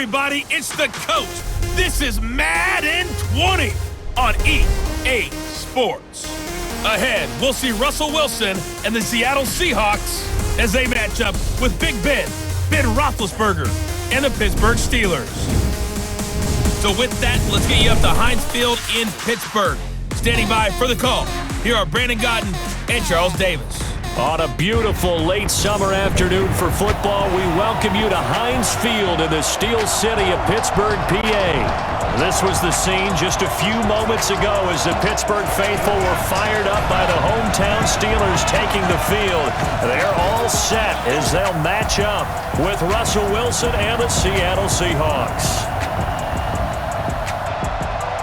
everybody, it's the coach. This is Madden 20 on EA Sports. Ahead, we'll see Russell Wilson and the Seattle Seahawks as they match up with Big Ben Roethlisberger, and the Pittsburgh Steelers. So with that, let's get you up to Heinz Field in Pittsburgh. Standing by for the call, here are Brandon Godden and Charles Davis. On a beautiful late summer afternoon for football, we welcome you to Heinz Field in the Steel City of Pittsburgh, PA. This was the scene just a few moments ago as the Pittsburgh faithful were fired up by the hometown Steelers taking the field. They're all set as they'll match up with Russell Wilson and the Seattle Seahawks.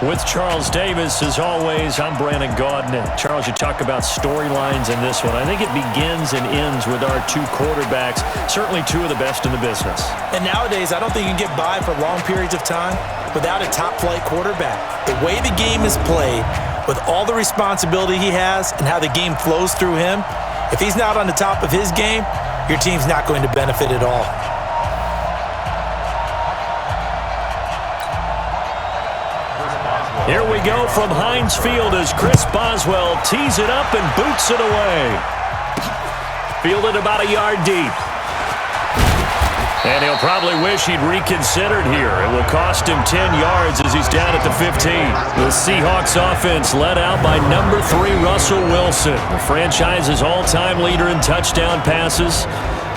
With Charles Davis, as always, I'm Brandon Godden. Charles, you talk about storylines in this one. I think it begins and ends with our two quarterbacks, certainly two of the best in the business. And nowadays, I don't think you can get by for long periods of time without a top-flight quarterback. The way the game is played, with all the responsibility he has and how the game flows through him, if he's not on the top of his game, your team's not going to benefit at all. Here we go from Heinz Field as Chris Boswell tees it up and boots it away. Fielded about a yard deep. And he'll probably wish he'd reconsidered here. It will cost him 10 yards as he's down at the 15. The Seahawks offense led out by number 3, Russell Wilson, the franchise's all-time leader in touchdown passes.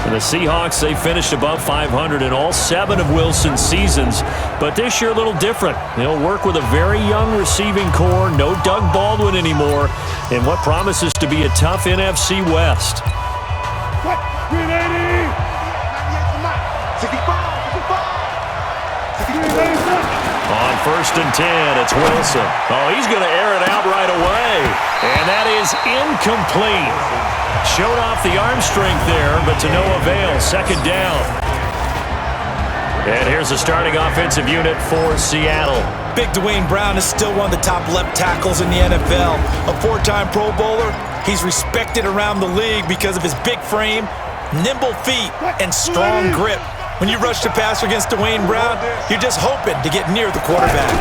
And the Seahawks, they finished above 500 in all 7 of Wilson's seasons. But this year a little different. They'll work with a very young receiving core, no Doug Baldwin anymore, in what promises to be a tough NFC West. On 1st and 10, it's Wilson. Oh, he's going to air it out right away. And that is incomplete. Showed off the arm strength there, but to no avail. 2nd down. And here's the starting offensive unit for Seattle. Big Dwayne Brown is still one of the top left tackles in the NFL. A 4-time Pro Bowler, he's respected around the league because of his big frame, nimble feet, and strong grip. When you rush the passer against Dwayne Brown, you're just hoping to get near the quarterback.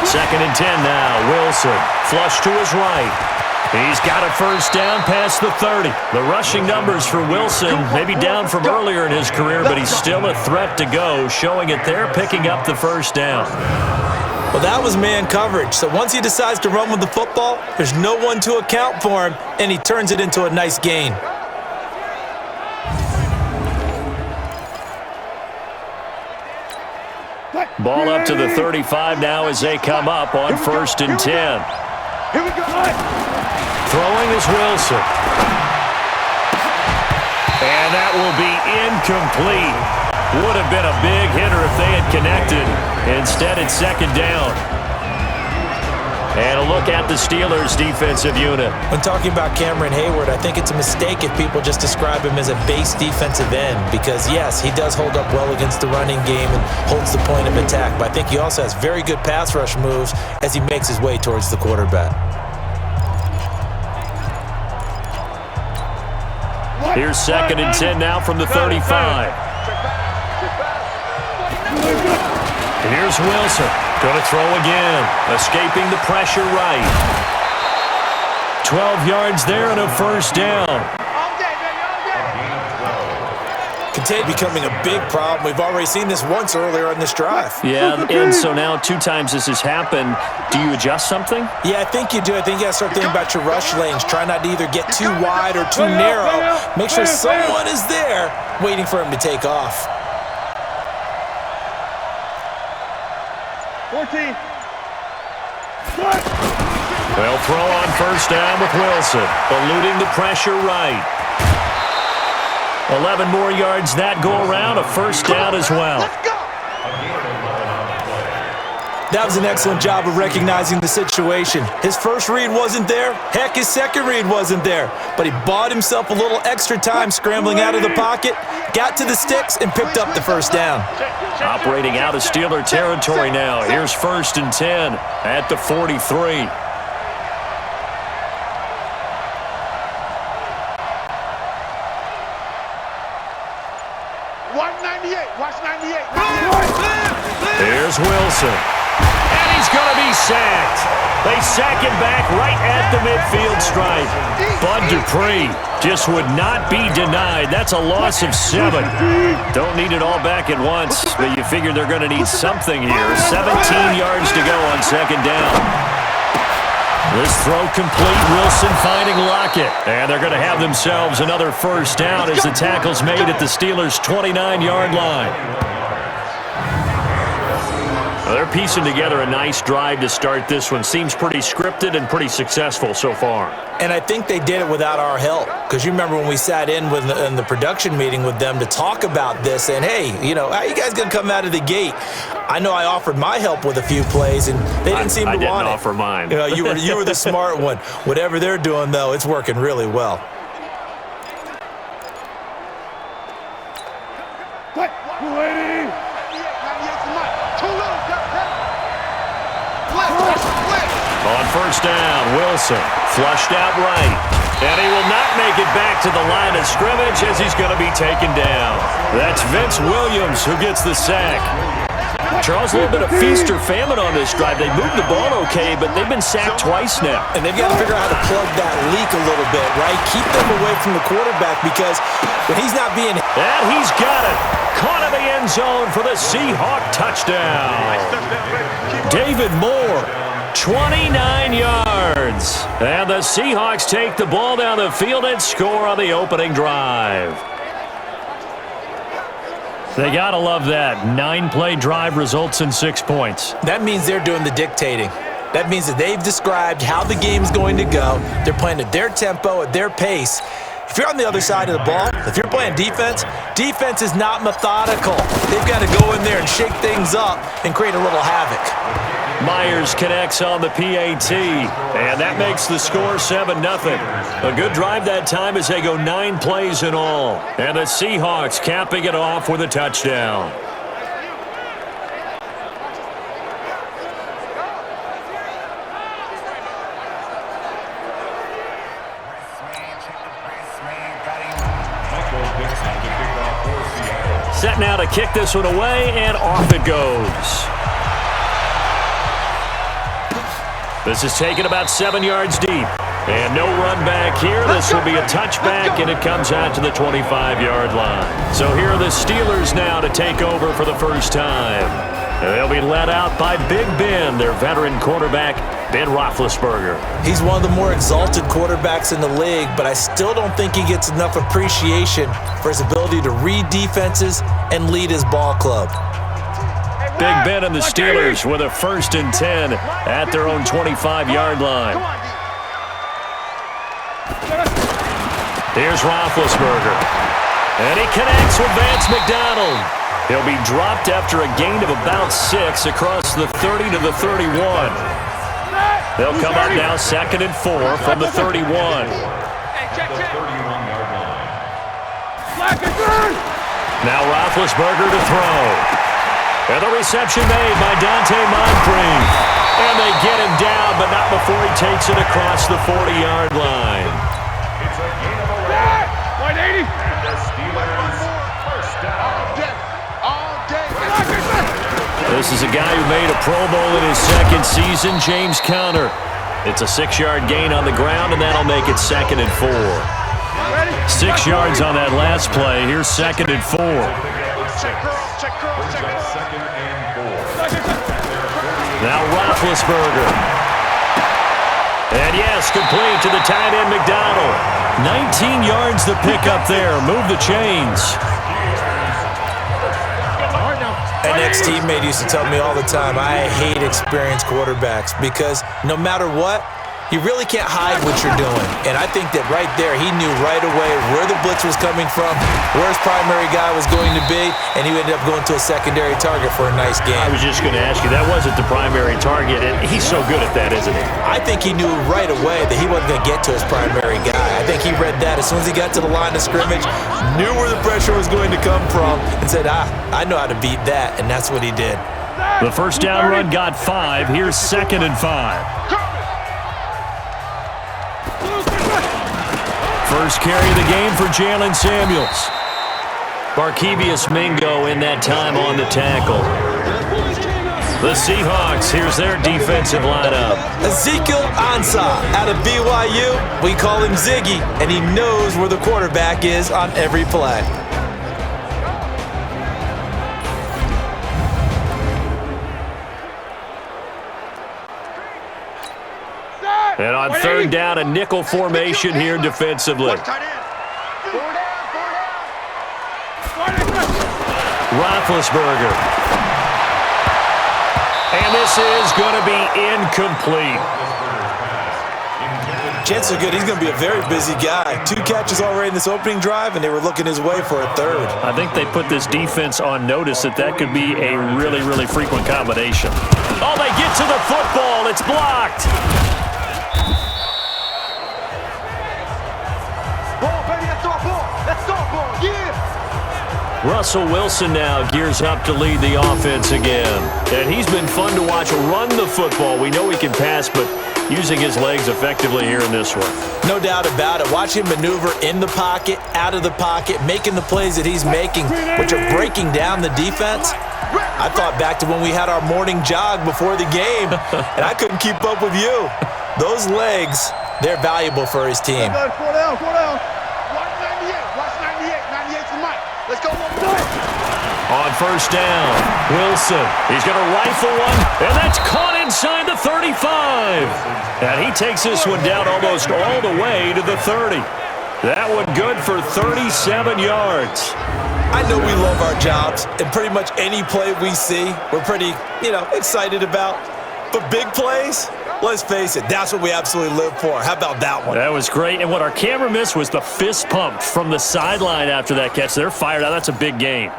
2nd and 10 now. Wilson, flush to his right. He's got a 1st down past the 30. The rushing numbers for Wilson maybe down from earlier in his career, but he's still a threat to go, showing it there, picking up the 1st down. Well, that was man coverage. So once he decides to run with the football, there's no one to account for him, and he turns it into a nice gain. Ball up to the 35 now as they come up on 1st and 10. Here we go. Throwing is Wilson. And that will be incomplete. Would have been a big hitter if they had connected. Instead, it's 2nd down. And a look at the Steelers' defensive unit. When talking about Cameron Hayward, I think it's a mistake if people just describe him as a base defensive end because, yes, he does hold up well against the running game and holds the point of attack, but I think he also has very good pass rush moves as he makes his way towards the quarterback. Here's 2nd and 10 now from the 35. And here's Wilson. Going to throw again. Escaping the pressure right. 12 yards there and a 1st down. Continue becoming a big problem. We've already seen this once earlier on this drive. Yeah, and so now 2 times this has happened. Do you adjust something? Yeah, I think you do. I think you got to start thinking about your rush lanes. Try not to either get too wide or too narrow. Make sure someone is there waiting for him to take off. 14. They'll throw on 1st down with Wilson, eluding the pressure right. 11 more yards that go around, a 1st down as well. That was an excellent job of recognizing the situation. His first read wasn't there. Heck, his second read wasn't there. But he bought himself a little extra time scrambling out of the pocket, got to the sticks, and picked up the 1st down. Operating out of Steeler territory now. Here's 1st and 10 at the 43. 98. Watch 98. Here's Wilson. And he's going to be sacked. They sack him back right at the midfield stripe. Bud Dupree just would not be denied. That's a loss of 7. Don't need it all back at once, but you figure they're going to need something here. 17 yards to go on second down. This throw complete. Wilson finding Lockett. And they're going to have themselves another first down as the tackle's made at the Steelers' 29-yard line. Well, they're piecing together a nice drive to start this one. Seems pretty scripted and pretty successful so far. And I think they did it without our help. Because you remember when we sat in the production meeting with them to talk about this, and hey, how you guys going to come out of the gate? I know I offered my help with a few plays, and they didn't seem to want it. I didn't offer mine. You were the smart one. Whatever they're doing, though, it's working really well. On first down, Wilson flushed out right. And he will not make it back to the line of scrimmage as he's going to be taken down. That's Vince Williams who gets the sack. Charles, a little bit of feast or famine on this drive. They moved the ball okay, but they've been sacked twice now. And they've got to figure out how to plug that leak a little bit, right? Keep them away from the quarterback because when he's not being... And he's got it. Caught in the end zone for the Seahawk touchdown. David Moore. 29 yards. And the Seahawks take the ball down the field and score on the opening drive. They got to love that. 9-play drive results in 6 points. That means they're doing the dictating. That means that they've described how the game's going to go. They're playing at their tempo, at their pace. If you're on the other side of the ball, if you're playing defense, defense is not methodical. They've got to go in there and shake things up and create a little havoc. Myers connects on the PAT, and that makes the score 7-0. A good drive that time as they go 9 plays in all. And the Seahawks capping it off with a touchdown. Set now to kick this one away, and off it goes. This is taken about 7 yards deep. And no run back here. This will be a touchback, and it comes out to the 25-yard line. So here are the Steelers now to take over for the first time. And they'll be led out by Big Ben, their veteran quarterback, Ben Roethlisberger. He's one of the more exalted quarterbacks in the league, but I still don't think he gets enough appreciation for his ability to read defenses and lead his ball club. Big Ben and the Steelers with a 1st and 10 at their own 25-yard line. Here's Roethlisberger. And he connects with Vance McDonald. He'll be dropped after a gain of about 6 across the 30 to the 31. They'll come up now 2nd and 4 from the 31. Now Roethlisberger to throw. And the reception made by Dante Moncrief. And they get him down, but not before he takes it across the 40-yard line. It's a gain of 180. And the Steelers first down. All day. This is a guy who made a Pro Bowl in his 2nd season, James Conner. It's a 6-yard gain on the ground, and that'll make it 2nd and 4. 6 yards on that last play. Here's 2nd and 4. Now Roethlisberger. And yes, complete to the tight end McDonald. 19 yards the pick up there. Move the chains. An ex-teammate used to tell me all the time, I hate experienced quarterbacks because no matter what, you really can't hide what you're doing. And I think that right there, he knew right away where the blitz was coming from, where his primary guy was going to be, and he ended up going to a secondary target for a nice game. I was just going to ask you, that wasn't the primary target, and he's so good at that, isn't he? I think he knew right away that he wasn't going to get to his primary guy. I think he read that as soon as he got to the line of scrimmage, knew where the pressure was going to come from, and said, I know how to beat that, and that's what he did. The first down run got 5. Here's 2nd and 5. First carry of the game for Jalen Samuels. Barkevius Mingo in that time on the tackle. The Seahawks, here's their defensive lineup. Ezekiel Ansah out of BYU. We call him Ziggy, and he knows where the quarterback is on every play. And on third down, a nickel formation here defensively. Roethlisberger. And this is going to be incomplete. Chances are good he's going to be a very busy guy. 2 catches already in this opening drive, and they were looking his way for a third. I think they put this defense on notice that could be a really, really frequent combination. Oh, they get to the football. It's blocked. Ball, baby, that's our ball. That's our ball, yeah. Russell Wilson now gears up to lead the offense again. And he's been fun to watch run the football. We know he can pass, but using his legs effectively here in this one. No doubt about it. Watch him maneuver in the pocket, out of the pocket, making the plays that he's making, which are breaking down the defense. I thought back to when we had our morning jog before the game, and I couldn't keep up with you. Those legs, they're valuable for his team. 4 down. Watch 98. Watch 98. 98's the mic. Let's go. On first down, Wilson. He's going to rifle one, and that's caught inside the 35. And he takes this one down almost all the way to the 30. That one good for 37 yards. I know we love our jobs, and pretty much any play we see, we're pretty, excited about. But big plays, let's face it, that's what we absolutely live for. How about that one? That was great, and what our camera missed was the fist pump from the sideline after that catch. They're fired out. That's a big gain.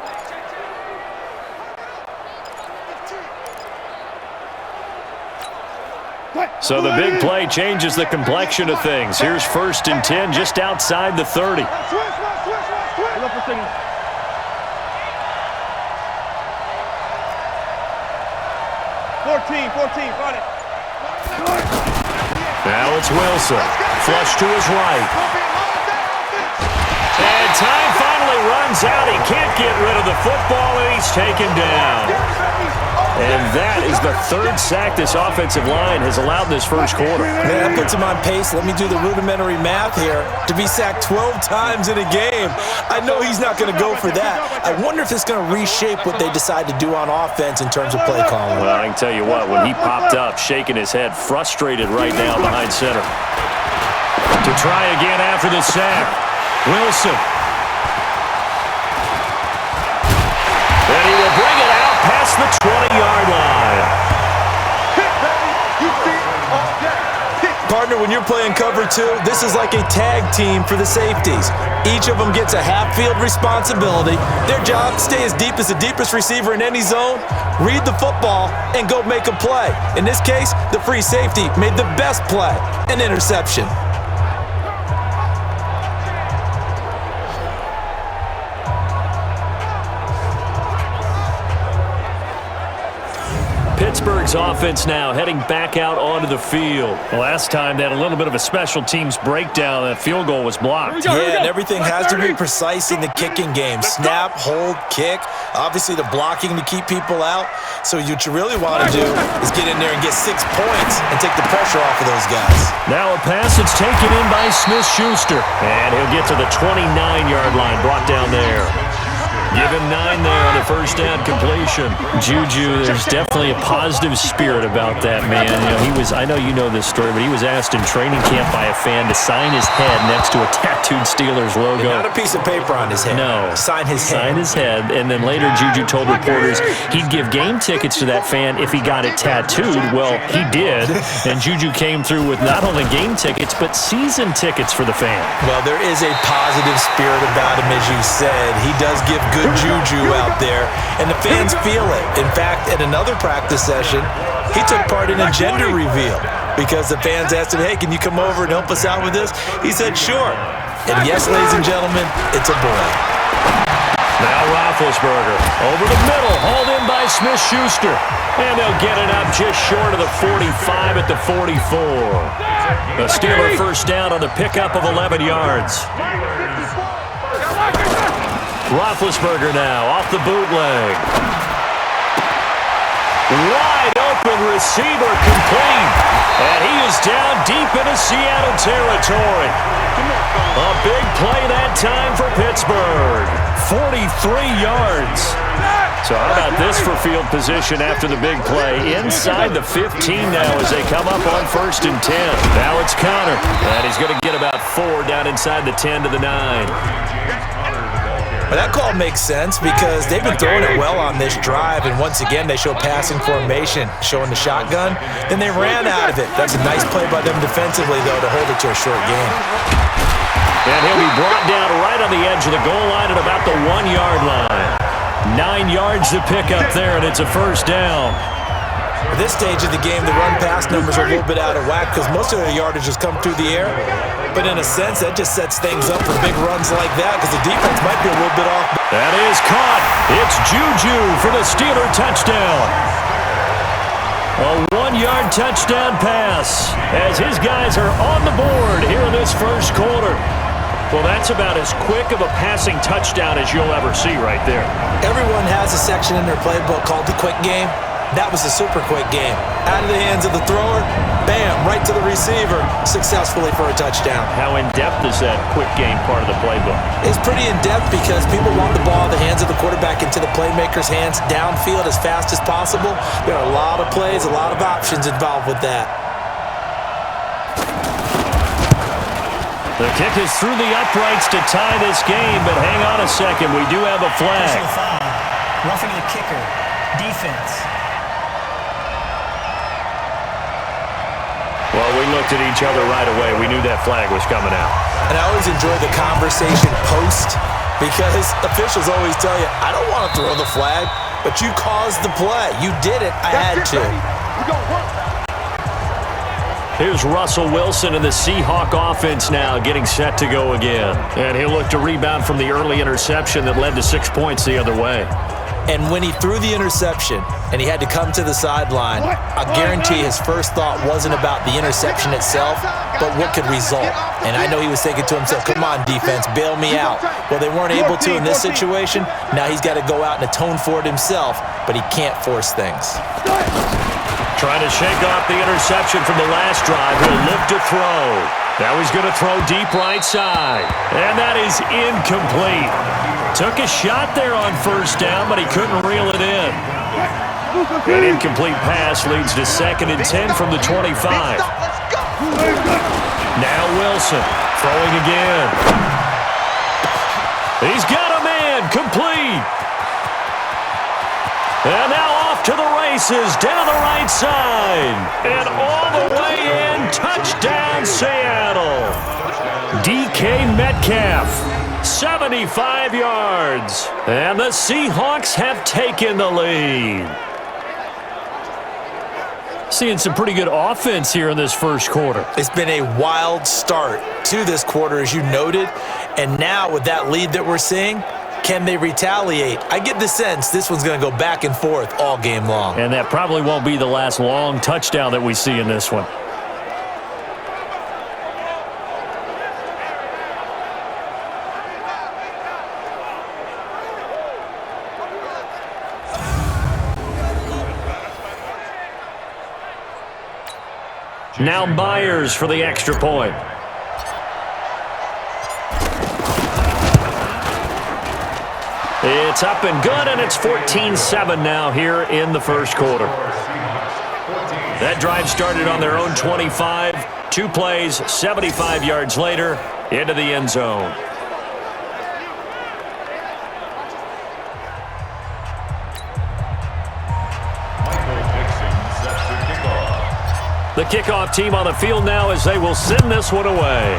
So the big play changes the complexion of things. Here's 1st and 10 just outside the 30. 14, got it. Now it's Wilson. Flush to his right. And time finally runs out. He can't get rid of the football, and he's taken down. And that is the 3rd sack this offensive line has allowed this first quarter. Man, that puts him on pace. Let me do the rudimentary math here. To be sacked 12 times in a game, I know he's not going to go for that. I wonder if it's going to reshape what they decide to do on offense in terms of play calling. Well, I can tell you what, when he popped up, shaking his head, frustrated right now behind center. To try again after the sack, Wilson. And he will bring it out past the 20-yard line. Partner, when you're playing cover 2, this is like a tag team for the safeties. Each of them gets a half-field responsibility. Their job, stay as deep as the deepest receiver in any zone, read the football, and go make a play. In this case, the free safety made the best play, an interception. Pittsburgh's offense now heading back out onto the field. The last time they had a little bit of a special teams breakdown. That field goal was blocked. Yeah, and everything has to be precise in the kicking game. Snap, hold, kick. Obviously the blocking to keep people out. So what you really want to do is get in there and get 6 points and take the pressure off of those guys. Now a pass that's taken in by Smith-Schuster. And he'll get to the 29-yard line, brought down there. Give him 9 there on the first down completion. Juju, there's definitely a positive spirit about that man. I know you know this story, but he was asked in training camp by a fan to sign his head next to a tattooed Steelers logo. Not a piece of paper on his head. No. Sign his head. Sign his head. And then later Juju told reporters he'd give game tickets to that fan if he got it tattooed. Well, he did. And Juju came through with not only game tickets, but season tickets for the fan. Well, there is a positive spirit about him, as you said. He does give good juju out there, and the fans feel it. In fact, at another practice session, he took part in a gender reveal because the fans asked him, hey, can you come over and help us out with this? He said, sure. And yes, ladies and gentlemen, it's a boy. Now Roethlisberger over the middle, hauled in by Smith-Schuster. And they'll get it up just short of the 45 at the 44. The Steeler first down on the pickup of 11 yards. Roethlisberger now off the bootleg. Wide open receiver complete. And he is down deep into Seattle territory. A big play that time for Pittsburgh. 43 yards. So how about this for field position after the big play? Inside the 15 now as they come up on 1st and 10. Now it's Connor. And he's going to get about 4 down inside the 10 to the 9. But that call makes sense because they've been throwing it well on this drive, and once again they show passing formation, showing the shotgun. Then they ran out of it. That's a nice play by them defensively, though, to hold it to a short game. And he'll be brought down right on the edge of the goal line at about the 1-yard line. 9 yards to pick up there, and it's a 1st down. At this stage of the game, the run-pass numbers are a little bit out of whack because most of their yardage has come through the air. But in a sense, that just sets things up for big runs like that because the defense might be a little bit off. That is caught. It's Juju for the Steeler touchdown. A 1-yard touchdown pass as his guys are on the board here in this 1st quarter. Well, that's about as quick of a passing touchdown as you'll ever see right there. Everyone has a section in their playbook called the quick game. That was a super quick game. Out of the hands of the thrower, bam, right to the receiver, successfully for a touchdown. How in-depth is that quick game part of the playbook? It's pretty in-depth because people want the ball in the hands of the quarterback into the playmaker's hands downfield as fast as possible. There are a lot of plays, a lot of options involved with that. The kick is through the uprights to tie this game, but hang on a second. We do have a flag. Roughing the kicker. Defense. Well, we looked at each other right away. We knew that flag was coming out. And I always enjoy the conversation post because officials always tell you, I don't want to throw the flag, but you caused the play. You did it. I had to. Here's Russell Wilson and the Seahawk offense now getting set to go again. And he'll look to rebound from the early interception that led to 6 points the other way. And when he threw the interception and he had to come to the sideline, I guarantee his first thought wasn't about the interception itself, but what could result. And I know he was thinking to himself, come on, defense, bail me out. Well, they weren't able to in this situation. Now he's got to go out and atone for it himself, but he can't force things. Trying to shake off the interception from the last drive. He'll look to throw. Now he's going to throw deep right side. And that is incomplete. Took a shot there on 1st down, but he couldn't reel it in. An incomplete pass leads to 2nd and 10 from the 25. Now Wilson throwing again. He's got a man complete. And now off to the races down the right side. And all the way in, touchdown Seattle. DK Metcalfe. 75 yards. And the Seahawks have taken the lead. Seeing some pretty good offense here in this 1st quarter. It's been a wild start to this quarter, as you noted. And now with that lead that we're seeing, can they retaliate? I get the sense this one's going to go back and forth all game long. And that probably won't be the last long touchdown that we see in this one. Now Myers for the extra point. It's up and good, and it's 14-7 now here in the 1st quarter. That drive started on their own 25. 2 plays, 75 yards later, into the end zone. The kickoff team on the field now as they will send this one away.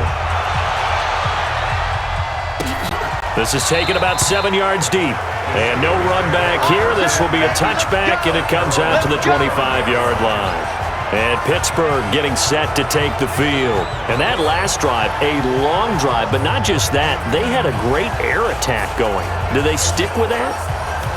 This is taken about 7 yards deep. And no run back here. This will be a touchback, and it comes out to the 25-yard line. And Pittsburgh getting set to take the field. And that last drive, a long drive, but not just that. They had a great air attack going. Do they stick with that?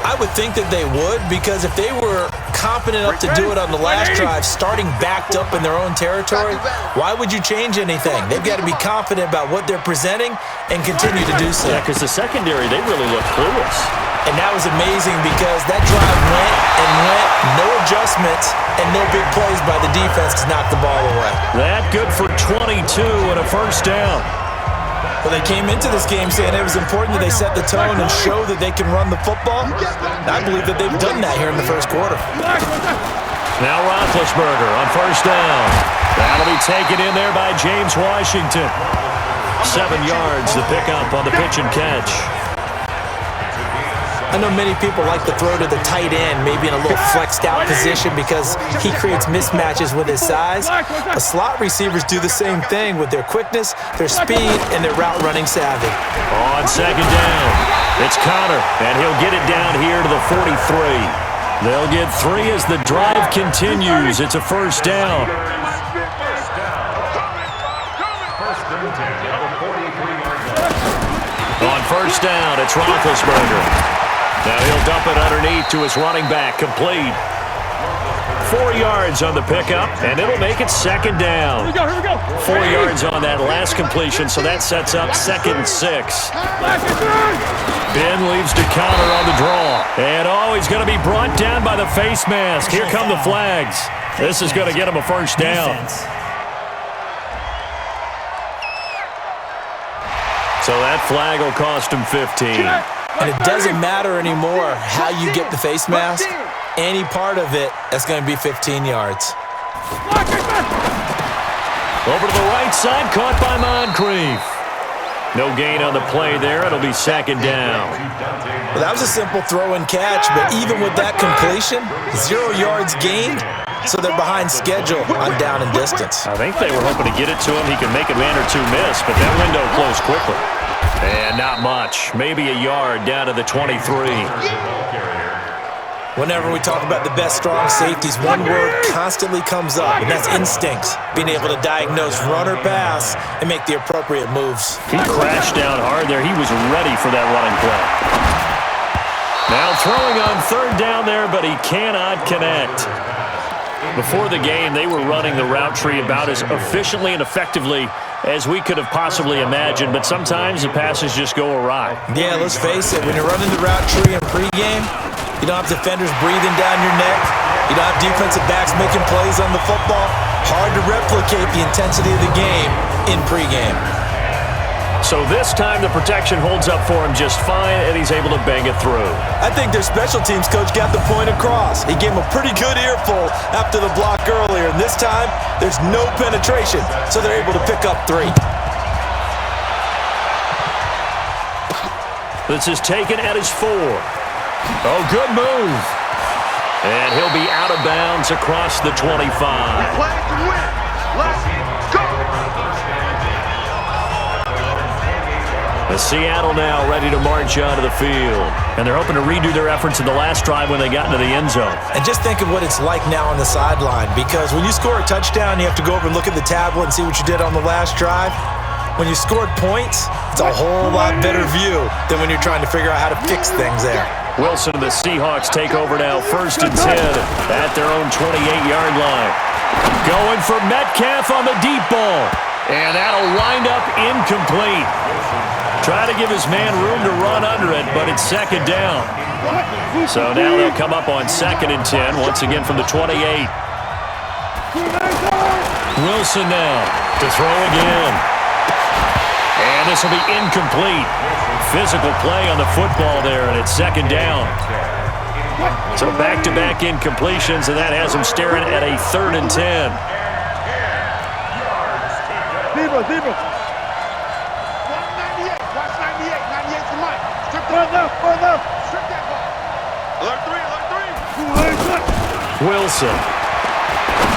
I would think that they would, because if they were confident enough to do it on the last drive, starting backed up in their own territory, why would you change anything? They've got to be confident about what they're presenting and continue to do so. Yeah, because the secondary, they really look clueless. And that was amazing because that drive went and went, no adjustments, and no big plays by the defense to knock the ball away. That good for 22 and a first down. Well, they came into this game saying it was important that they set the tone and show that they can run the football. I believe that they've done that here in the first quarter. Now Roethlisberger on first down. That'll be taken in there by James Washington. 7 yards, the pickup on the pitch and catch. I know many people like to throw to the tight end, maybe in a little flexed out position because he creates mismatches with his size. But slot receivers do the same thing with their quickness, their speed, and their route running savvy. On second down, it's Connor, and he'll get it down here to the 43. They'll get 3 as the drive continues. It's a first down. On first down, it's Roethlisberger. Now he'll dump it underneath to his running back, complete. 4 yards on the pickup, and it'll make it second down. Here we go. 4 yards on that last completion, so that sets up 2nd and 6. Ben leaves to Connor on the draw. And he's going to be brought down by the face mask. Here come the flags. This is going to get him a first down. So that flag will cost him 15. And it doesn't matter anymore how you get the face mask. Any part of it, that's going to be 15 yards. Over to the right side, caught by Moncrief. No gain on the play there. It'll be second down. Well, that was a simple throw and catch, but even with that completion, 0 yards gained, so they're behind schedule on down and distance. I think they were hoping to get it to him. He could make a man or two miss, but that window closed quickly. And not much. Maybe a yard down to the 23. Whenever we talk about the best strong safeties, one word constantly comes up, and that's instincts. Being able to diagnose run or pass and make the appropriate moves. He crashed down hard there. He was ready for that running play. Now throwing on third down there, but he cannot connect. Before the game, they were running the route tree about as efficiently and effectively as we could have possibly imagined, but sometimes the passes just go awry. Yeah, let's face it, when you're running the route tree in pregame, you don't have defenders breathing down your neck. You don't have defensive backs making plays on the football. Hard to replicate the intensity of the game in pregame. So this time the protection holds up for him just fine, and he's able to bang it through. I think their special teams coach got the point across. He gave him a pretty good earful after the block earlier, and this time there's no penetration, so they're able to pick up 3. This is taken at his 4. Oh, good move. And he'll be out of bounds across the 25. Play to win. Let's go. The Seattle now ready to march onto the field. And they're hoping to redo their efforts in the last drive when they got into the end zone. And just think of what it's like now on the sideline, because when you score a touchdown, you have to go over and look at the tablet and see what you did on the last drive. When you scored points, it's a whole lot better view than when you're trying to figure out how to fix things there. Wilson and the Seahawks take over now, 1st and 10 at their own 28-yard line. Going for Metcalfe on the deep ball. And that'll wind up incomplete. Try to give his man room to run under it, but it's second down. So now they'll come up on 2nd and 10, once again from the 28. Wilson now to throw again. And this will be incomplete. Physical play on the football there, and it's second down. So back-to-back incompletions, and that has him staring at a 3rd and 10. Deeper. Watch 98. Watch 98. 98 to Mike. Strip that ball. Alert 3. Wilson.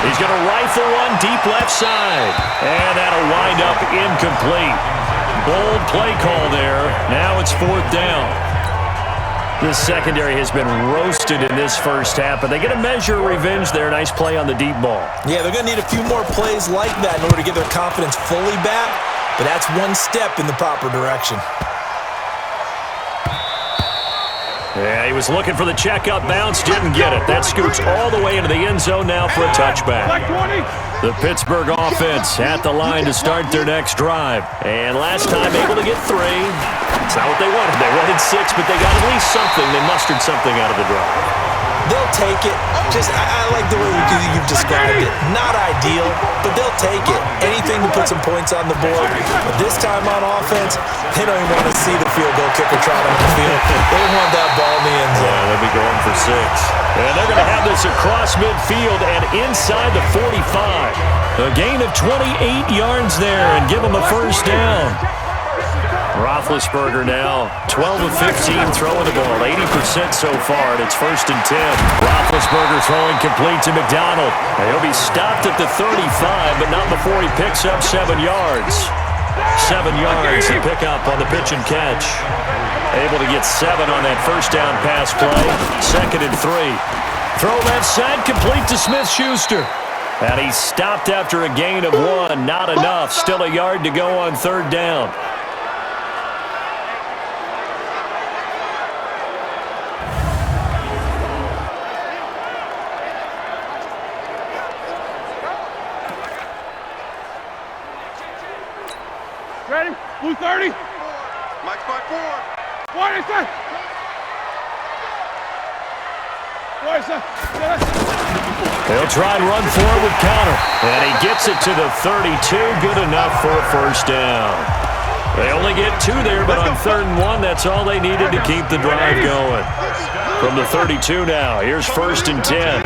He's going to rifle one deep left side. And that'll wind up incomplete. Bold play call there. Now it's 4th down. This secondary has been roasted in this first half, but they get a measure of revenge there. Nice play on the deep ball. Yeah, they're going to need a few more plays like that in order to get their confidence fully back, but that's one step in the proper direction. Yeah, he was looking for the checkup bounce, didn't get it. That scoots all the way into the end zone now for a touchback. The Pittsburgh offense at the line to start their next drive. And last time able to get 3. It's not what they wanted. They wanted 6, but they got at least something. They mustered something out of the drive. They'll take it. I like the way you've described it. Not ideal, but they'll take it. Anything to put some points on the board. But this time on offense, they don't even want to see the field goal kicker trot on the field. They want that ball in the end zone. Yeah, they'll be going for 6. And they're going to have this across midfield and inside the 45. A gain of 28 yards there and give them a first down. Roethlisberger now 12 of 15 throwing the ball, 80% so far, and it's 1st and 10. Roethlisberger throwing complete to McDonald. And he'll be stopped at the 35, but not before he picks up 7 yards. 7 yards to pick up on the pitch and catch. Able to get 7 on that first down pass play. 2nd and 3. Throw left side complete to Smith-Schuster. And he's stopped after a gain of 1. Not enough. Still a yard to go on 3rd down. Ready? Blue 30. Mike's by 4. What is that? What is that? They'll try and run forward with counter. And he gets it to the 32. Good enough for a first down. They only get 2 there, but on 3rd and 1, that's all they needed to keep the drive going. From the 32 now, here's 1st and 10.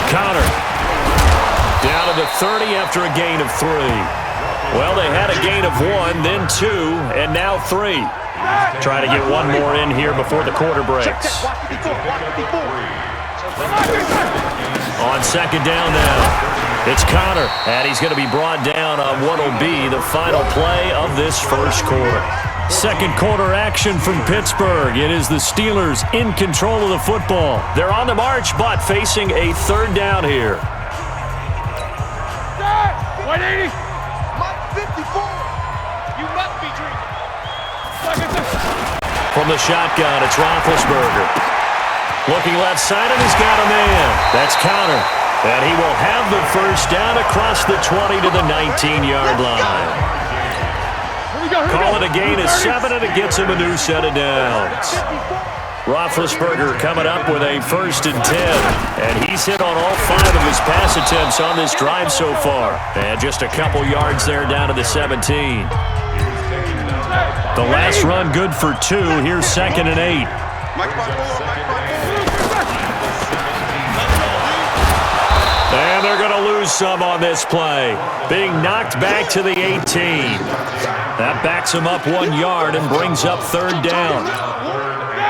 Counter. Down to the 30 after a gain of 3. Well, they had a gain of 1, then 2, and now 3. Try to get 1 more in here before the quarter breaks. On 2nd down now, it's Connor, and he's going to be brought down on what will be the final play of this first quarter. 2nd quarter action from Pittsburgh. It is the Steelers in control of the football. They're on the march, but facing a 3rd down here. 180. 54. You must be drinking. From the shotgun, it's Roethlisberger. Looking left side, and he's got a man. That's Connor. And he will have the first down across the 20 to the 19-yard line. Call it a gain of 7, and it gets him a new set of downs. Roethlisberger coming up with a 1st and 10. And he's hit on all 5 of his pass attempts on this drive so far. And just a couple yards there down to the 17. The last run good for 2. Here's 2nd and 8. And they're going to lose some on this play. Being knocked back to the 18. That backs him up 1 yard and brings up 3rd down.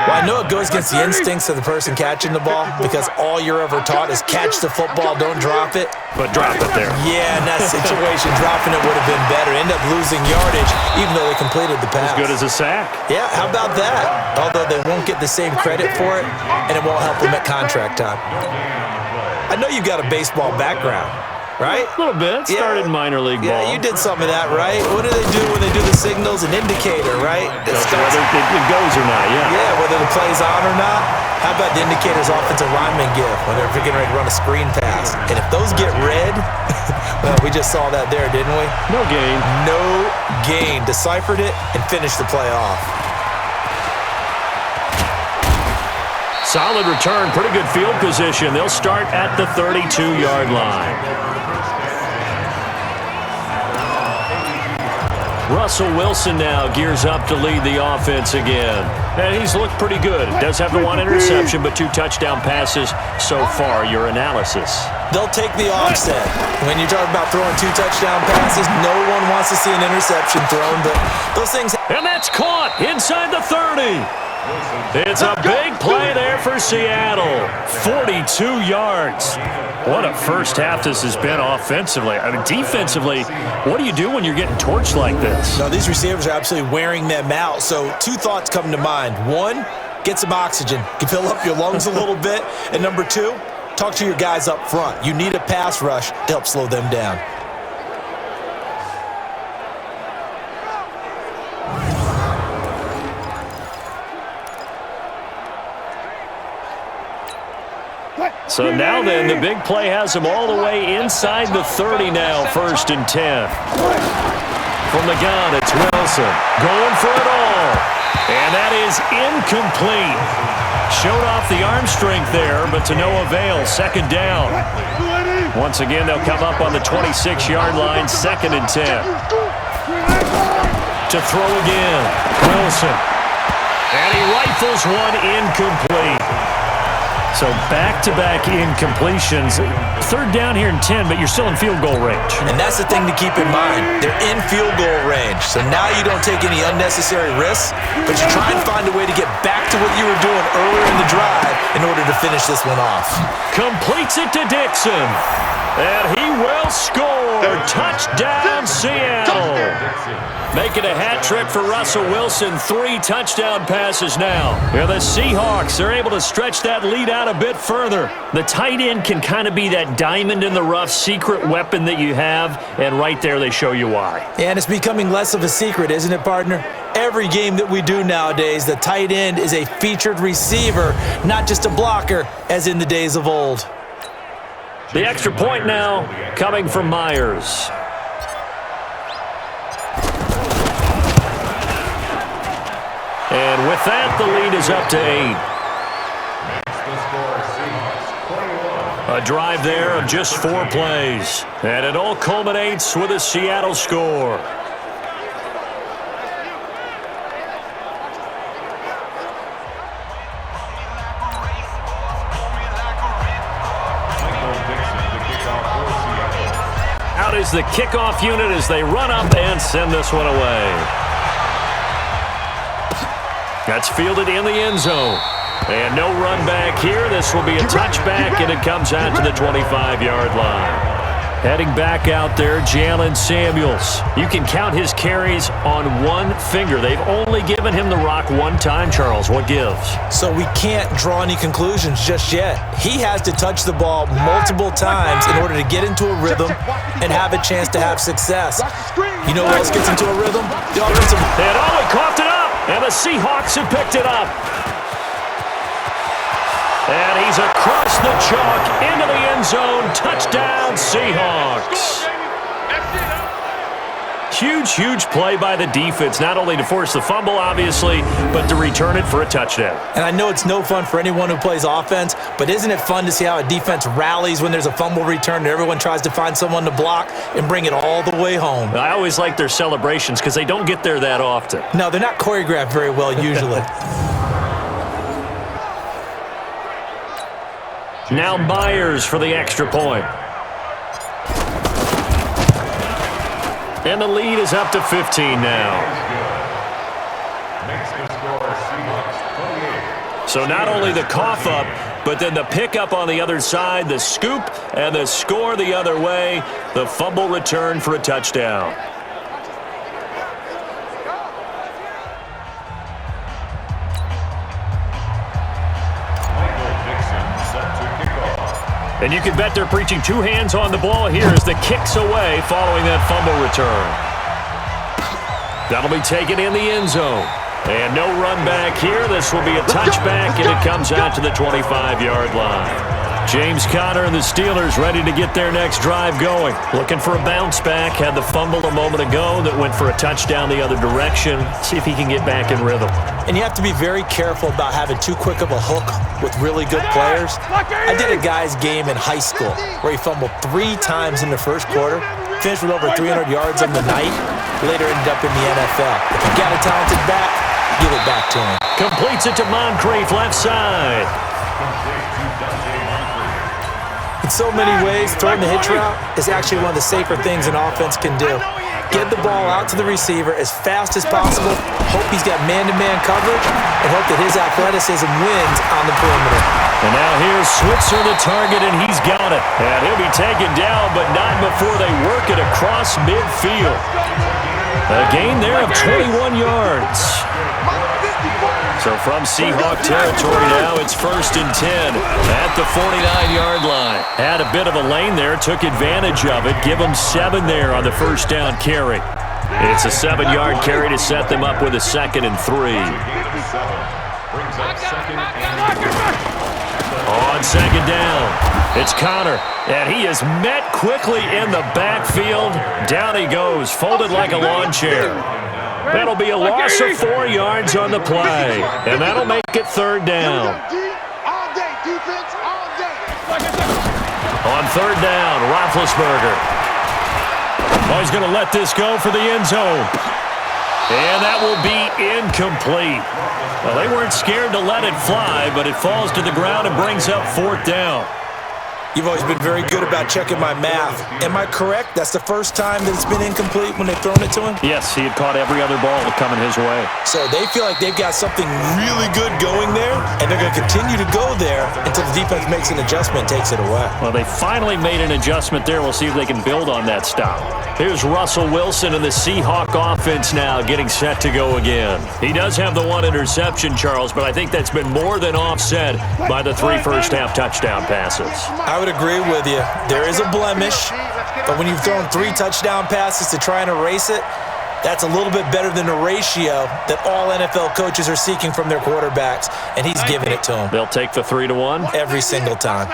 Well, I know it goes against the instincts of the person catching the ball because all you're ever taught is catch the football, don't drop it. But drop it there. Yeah, in that situation, dropping it would have been better. End up losing yardage even though they completed the pass. As good as a sack. Yeah, how about that? Although they won't get the same credit for it, and it won't help them at contract time. I know you've got a baseball background, right? A little bit. Started in minor league ball. Yeah, you did some of that, right? What do they do when they do the signals? An indicator, right? Whether it goes or not, yeah. Yeah, whether the play's on or not. How about the indicators offensive linemen give when they're getting ready to run a screen pass? And if those get red, well, we just saw that there, didn't we? No gain. No gain. Deciphered it and finished the play off. Solid return, pretty good field position. They'll start at the 32-yard line. Russell Wilson now gears up to lead the offense again. And he's looked pretty good. Does have the 1 interception, but 2 touchdown passes so far. Your analysis. They'll take the offset. When you talk about throwing 2 touchdown passes, no one wants to see an interception thrown, but those things... And that's caught inside the 30. It's a big play there for Seattle. 42 yards. What a first half this has been offensively. I mean, defensively, what do you do when you're getting torched like this? No, these receivers are absolutely wearing them out. So 2 thoughts come to mind. 1, get some oxygen. You fill up your lungs a little bit. And number 2, talk to your guys up front. You need a pass rush to help slow them down. So now then, the big play has him all the way inside the 30 now, 1st and 10. From the gun, it's Wilson going for it all. And that is incomplete. Showed off the arm strength there, but to no avail. 2nd down. Once again, they'll come up on the 26-yard line, 2nd and 10. To throw again, Wilson. And he rifles one incomplete. So back-to-back incompletions. 3rd down here and 10, but you're still in field goal range. And that's the thing to keep in mind. They're in field goal range. So now you don't take any unnecessary risks, but you try and find a way to get back to what you were doing earlier in the drive in order to finish this one off. Completes it to Dixon. And he will score. Touchdown, Seattle. Making a hat trick for Russell Wilson. 3 touchdown passes now. Yeah, the Seahawks are able to stretch that lead out a bit further. The tight end can kind of be that diamond in the rough secret weapon that you have, and right there they show you why. And it's becoming less of a secret, isn't it, partner? Every game that we do nowadays, the tight end is a featured receiver, not just a blocker, as in the days of old. The extra point now coming from Myers. And with that, the lead is up to 8. A drive there of just 4 plays. And it all culminates with a Seattle score. Out is the kickoff unit as they run up and send this one away. That's fielded in the end zone. And no run back here. This will be a touchback, and it comes out to the 25-yard line. Heading back out there, Jalen Samuels. You can count his carries on one finger. They've only given him the rock one time, Charles. What gives? So we can't draw any conclusions just yet. He has to touch the ball multiple times in order to get into a rhythm and have a chance to have success. You know what else gets into a rhythm? The offensive. And he coughed it up, and the Seahawks have picked it up. And he's across the chalk into the end zone. Touchdown, Seahawks. Huge, huge play by the defense, not only to force the fumble, obviously, but to return it for a touchdown. And I know it's no fun for anyone who plays offense, but isn't it fun to see how a defense rallies when there's a fumble return and everyone tries to find someone to block and bring it all the way home? I always like their celebrations because they don't get there that often. No, they're not choreographed very well usually. Now Myers for the extra point. And the lead is up to 15 now. So not only the cough up, but then the pickup on the other side, the scoop, and the score the other way. The fumble return for a touchdown. And you can bet they're preaching 2 hands on the ball here as the kick's away following that fumble return. That'll be taken in the end zone. And no run back here. This will be a touchback, and it comes out to the 25-yard line. James Conner and the Steelers ready to get their next drive going. Looking for a bounce back. Had the fumble a moment ago that went for a touchdown the other direction. See if he can get back in rhythm. And you have to be very careful about having too quick of a hook with really good players. I did a guy's game in high school where he fumbled 3 times in the first quarter, finished with over 300 yards on the night, later ended up in the NFL. If you got a talented back, give it back to him. Completes it to Moncrief left side. In so many ways, throwing the hitch route is actually one of the safer things an offense can do. Get the ball out to the receiver as fast as possible, hope he's got man-to-man coverage, and hope that his athleticism wins on the perimeter. And now here's Switzer, the target, and he's got it. And he'll be taken down, but not before they work it across midfield. A gain there of 21 yards. So from Seahawk territory now, it's 1st and 10 at the 49-yard line. Had a bit of a lane there, took advantage of it. Give them 7 there on the first down carry. It's a 7-yard carry to set them up with a 2nd and 3. On second down, it's Connor, and he is met quickly in the backfield. Down he goes, folded like a lawn chair. That'll be a loss of 4 yards on the play, and that'll make it third down. All day, defense, all day. On third down, Roethlisberger. Oh, he's going to let this go for the end zone. And that will be incomplete. Well, they weren't scared to let it fly, but it falls to the ground and brings up fourth down. You've always been very good about checking my math. Am I correct? That's the first time that it's been incomplete when they've thrown it to him? Yes, he had caught every other ball coming his way. So they feel like they've got something really good going there, and they're going to continue to go there until the defense makes an adjustment and takes it away. Well, they finally made an adjustment there. We'll see if they can build on that stop. Here's Russell Wilson and the Seahawk offense now getting set to go again. He does have the one interception, Charles, but I think that's been more than offset by the 3 first-half touchdown passes. I would agree with you. There is a blemish, but when you've thrown 3 touchdown passes to try and erase it, that's a little bit better than the ratio that all NFL coaches are seeking from their quarterbacks, and he's giving it to them. They'll take the 3-1 every single time.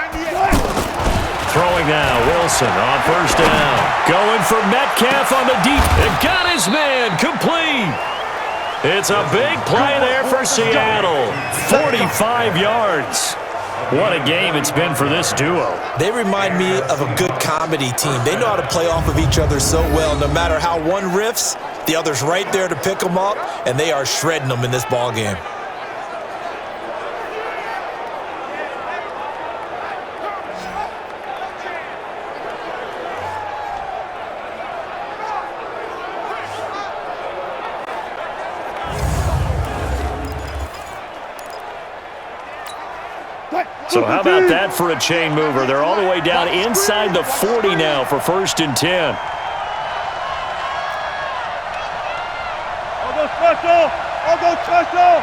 Throwing now, Wilson on first down. Going for Metcalfe on the deep. It got his man complete. It's a big play there for Seattle. 45 yards. What a game it's been for this duo. They remind me of a good comedy team. They know how to play off of each other so well. No matter how one riffs, the other's right there to pick them up, and they are shredding them in this ball game. So how about that for a chain mover? They're all the way down inside the 40 now for 1st and 10. All go special! All go special!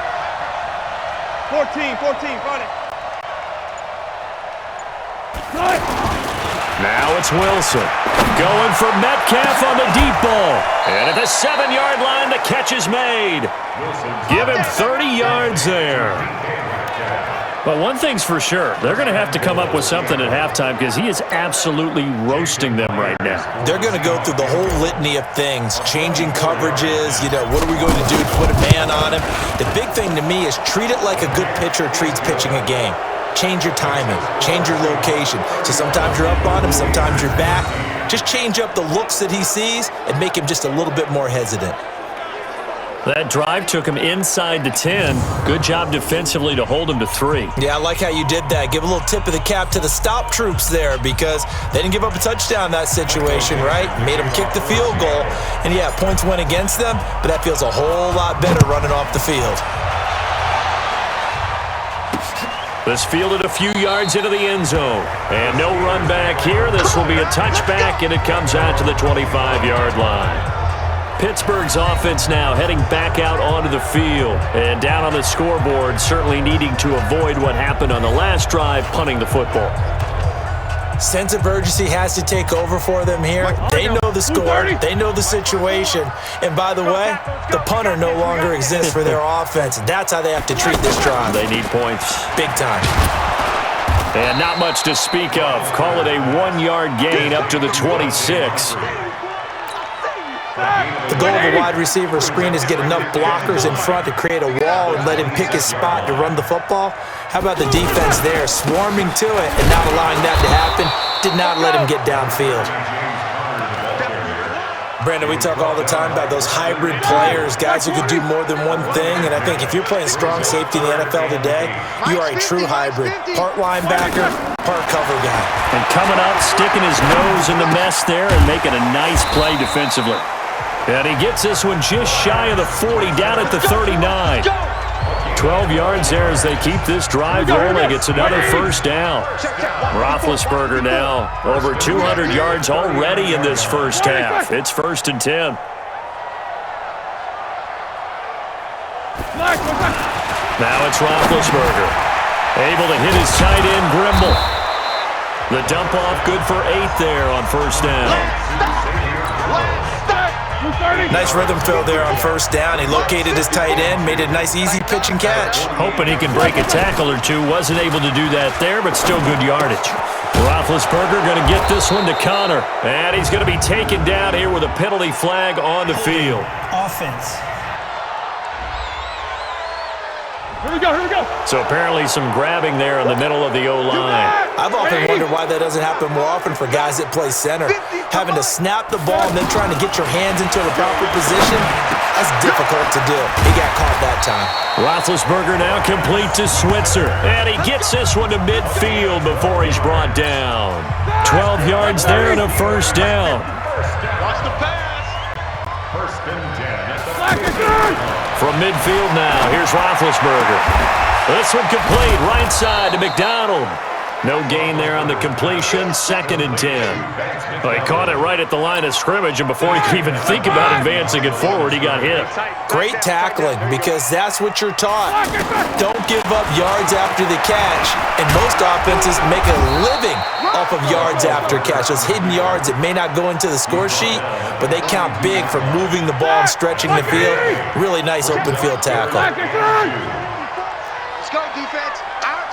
14, front it. Now it's Wilson. Going for Metcalfe on the deep ball. And at the 7-yard line, the catch is made. Give him 30 yards there. But one thing's for sure, they're going to have to come up with something at halftime because he is absolutely roasting them right now. They're going to go through the whole litany of things, changing coverages, what are we going to do to put a man on him? The big thing to me is treat it like a good pitcher treats pitching a game. Change your timing, change your location. So sometimes you're up on him, sometimes you're back. Just change up the looks that he sees and make him just a little bit more hesitant. That drive took him inside the 10. Good job defensively to hold him to 3. Yeah, I like how you did that. Give a little tip of the cap to the stop troops there because they didn't give up a touchdown in that situation, right? Made them kick the field goal. And, yeah, points went against them, but that feels a whole lot better running off the field. This fielded a few yards into the end zone. And no run back here. This will be a touchback, and it comes out to the 25-yard line. Pittsburgh's offense now heading back out onto the field. And down on the scoreboard, certainly needing to avoid what happened on the last drive, punting the football. Sense of urgency has to take over for them here. They know the score. They know the situation. And by the way, the punter no longer exists for their offense. That's how they have to treat this drive. They need points. Big time. And not much to speak of. Call it a 1-yard gain up to the 26. The goal of a wide receiver screen is get enough blockers in front to create a wall and let him pick his spot to run the football. How about the defense there, swarming to it and not allowing that to happen? Did not let him get downfield. Brandon, we talk all the time about those hybrid players, guys who can do more than one thing, and I think if you're playing strong safety in the NFL today, you are a true hybrid. Part linebacker, part cover guy. And coming up, sticking his nose in the mess there and making a nice play defensively. And he gets this one just shy of the 40, down at the 39. 12 yards there as they keep this drive rolling. It's another first down. Roethlisberger now over 200 yards already in this first half. It's 1st and 10. Now it's Roethlisberger. Able to hit his tight end, Grimble. The dump off good for 8 there on first down. Nice rhythm throw there on first down. He located his tight end, made it a nice easy pitch and catch. Hoping he can break a tackle or two. Wasn't able to do that there, but still good yardage. Roethlisberger going to get this one to Connor. And he's going to be taken down here with a penalty flag on the field. Offense. Here we go, here we go. So apparently some grabbing there in the middle of the O-line. I've often wondered why that doesn't happen more often for guys that play center. Having to snap the ball and then trying to get your hands into the proper position, that's difficult to do. He got caught that time. Roethlisberger now complete to Switzer. And he gets this one to midfield before he's brought down. 12 yards there and a first down. Watch the pass. First and 10. From midfield now, here's Roethlisberger. This one complete, right side to McDonald. No gain there on the completion, 2nd and 10. Well, he caught it right at the line of scrimmage, and before he could even think about advancing it forward, he got hit. Great tackling, because that's what you're taught. Don't give up yards after the catch, and most offenses make a living off of yards after catch. Those hidden yards that may not go into the score sheet, but they count big for moving the ball and stretching the field. Really nice open field tackle. Let's go, defense. Out.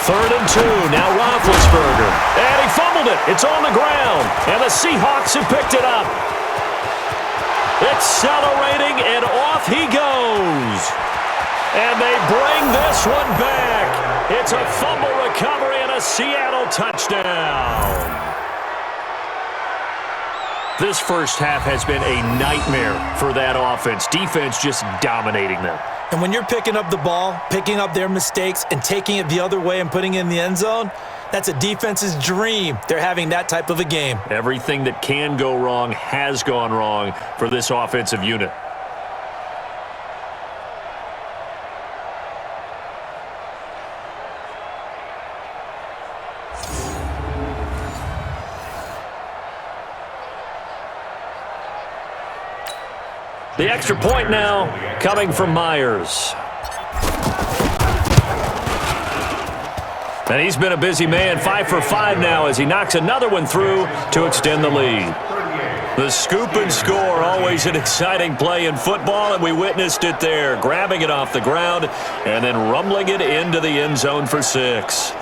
3rd and 2, now Roethlisberger. And he fumbled it. It's on the ground. And the Seahawks have picked it up. Accelerating, and off he goes. And they bring this one back. It's a fumble recovery and a Seattle touchdown. This first half has been a nightmare for that offense. Defense just dominating them. And when you're picking up the ball, picking up their mistakes, and taking it the other way and putting it in the end zone, that's a defense's dream. They're having that type of a game. Everything that can go wrong has gone wrong for this offensive unit. The extra point now coming from Myers. And he's been a busy man, 5 for 5 now as he knocks another one through to extend the lead. The scoop and score, always an exciting play in football, and we witnessed it there, grabbing it off the ground and then rumbling it into the end zone for 6.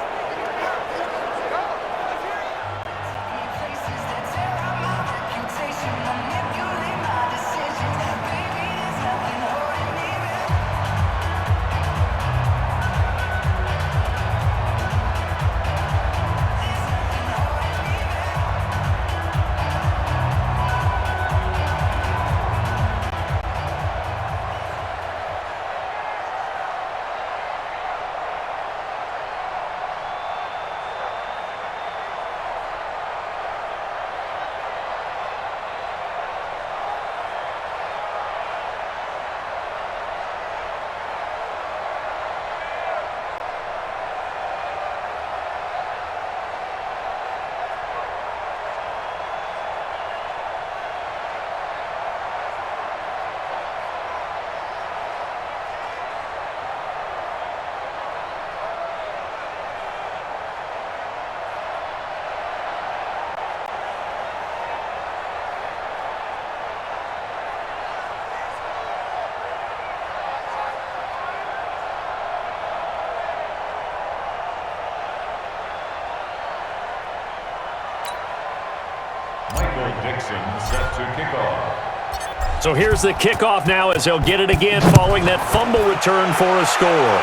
Set to kickoff. So here's the kickoff now as they'll get it again following that fumble return for a score.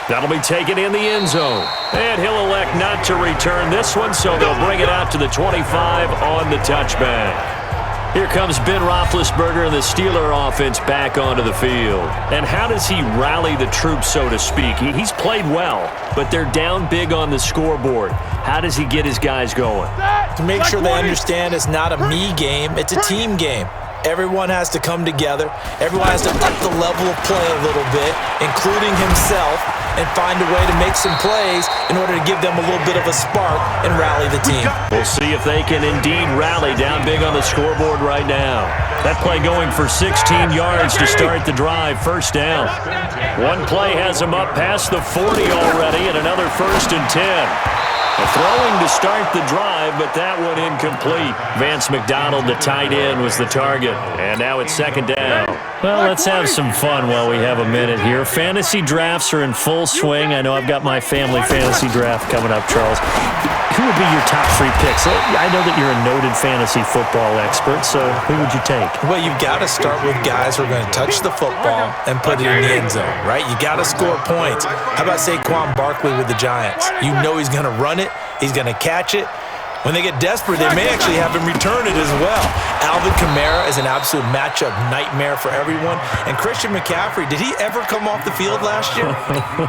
That'll be taken in the end zone. And he'll elect not to return this one, so they'll bring it out to the 25 on the touchback. Here comes Ben Roethlisberger and the Steeler offense back onto the field. And how does he rally the troops, so to speak? He's played well, but they're down big on the scoreboard. How does he get his guys going? To make sure they understand it's not a me game, it's a team game. Everyone has to come together. Everyone has to up the level of play a little bit, including himself, and find a way to make some plays in order to give them a little bit of a spark and rally the team. We'll see if they can indeed rally down big on the scoreboard right now. That play going for 16 yards to start the drive, first down. One play has them up past the 40 already, and another 1st and 10. Throwing to start the drive, but that one incomplete. Vance McDonald, the tight end, was the target. And now it's 2nd down. Well, let's have some fun while we have a minute here. Fantasy drafts are in full swing. I know I've got my family fantasy draft coming up, Charles. Who would be your top 3 picks? I know that you're a noted fantasy football expert, so who would you take? Well, you've got to start with guys who are going to touch the football and put it in the end zone, right? You got to score points. How about Saquon Barkley with the Giants? You know he's going to run it. He's going to catch it. When they get desperate, they may actually have him return it as well. Alvin Kamara is an absolute matchup nightmare for everyone. And Christian McCaffrey, did he ever come off the field last year?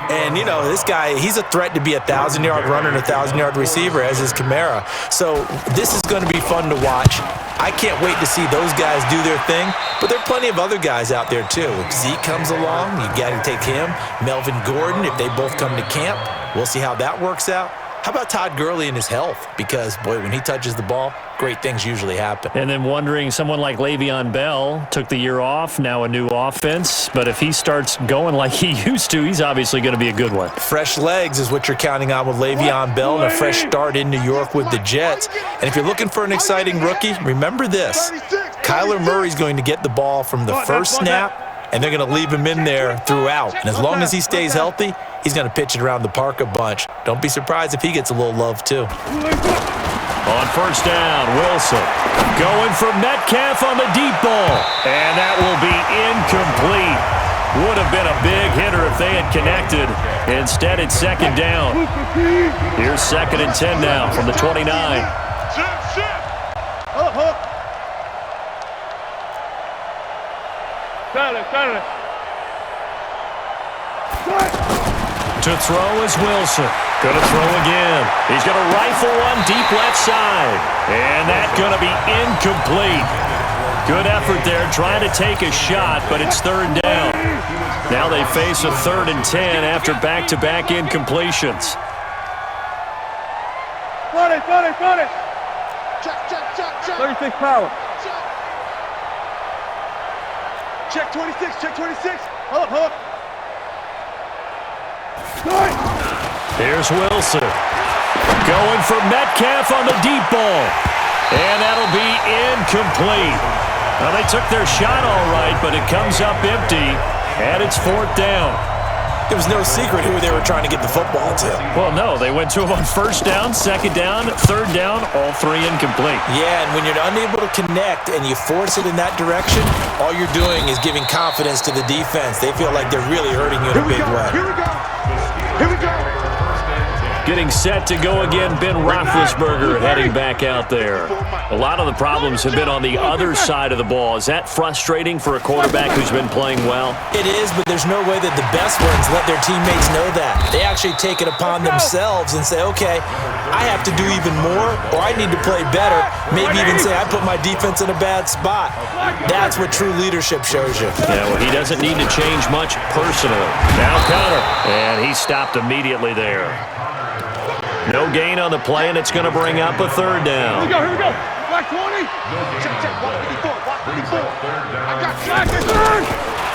And, you know, this guy, he's a threat to be a 1,000-yard runner and a 1,000-yard receiver, as is Kamara. So this is going to be fun to watch. I can't wait to see those guys do their thing. But there are plenty of other guys out there, too. If Zeke comes along, you got to take him. Melvin Gordon, if they both come to camp, we'll see how that works out. How about Todd Gurley and his health? Because, boy, when he touches the ball, great things usually happen. And then wondering, someone like Le'Veon Bell took the year off, now a new offense. But if he starts going like he used to, he's obviously going to be a good one. Fresh legs is what you're counting on with Le'Veon Bell and a fresh start in New York with the Jets. And if you're looking for an exciting rookie, remember this. Kyler Murray's going to get the ball from the first snap, and they're going to leave him in there throughout. And as long as he stays healthy, he's going to pitch it around the park a bunch. Don't be surprised if he gets a little love, too. On 1st down, Wilson going for Metcalfe on the deep ball. And that will be incomplete. Would have been a big hitter if they had connected. Instead, it's 2nd down. Here's 2nd and 10 now from the 29. To throw is Wilson. Going to throw again. He's going to rifle one deep left side. And that's going to be incomplete. Good effort there trying to take a shot, but it's 3rd down. Now they face a 3rd and 10 after back-to-back incompletions. Got it. Check. 36 power. Check 26. Hold up. Here's Wilson. Going for Metcalfe on the deep ball. And that'll be incomplete. Well, they took their shot all right, but it comes up empty. And it's 4th down. It was no secret who they were trying to get the football to. Well, no, they went to him on 1st down, 2nd down, 3rd down, all 3 incomplete. Yeah, and when you're unable to connect and you force it in that direction, all you're doing is giving confidence to the defense. They feel like they're really hurting you in a big way. Here we go. Getting set to go again, Ben Roethlisberger heading back out there. A lot of the problems have been on the other side of the ball. Is that frustrating for a quarterback who's been playing well? It is, but there's no way that the best ones let their teammates know that. They actually take it upon themselves and say, okay, I have to do even more, or I need to play better. Maybe even say, I put my defense in a bad spot. That's what true leadership shows you. Yeah, well, he doesn't need to change much personally. Now Connor, and he stopped immediately there. No gain on the play, and it's going to bring up a 3rd down. Here we go. Black 20. Check. Walk 54. I got you.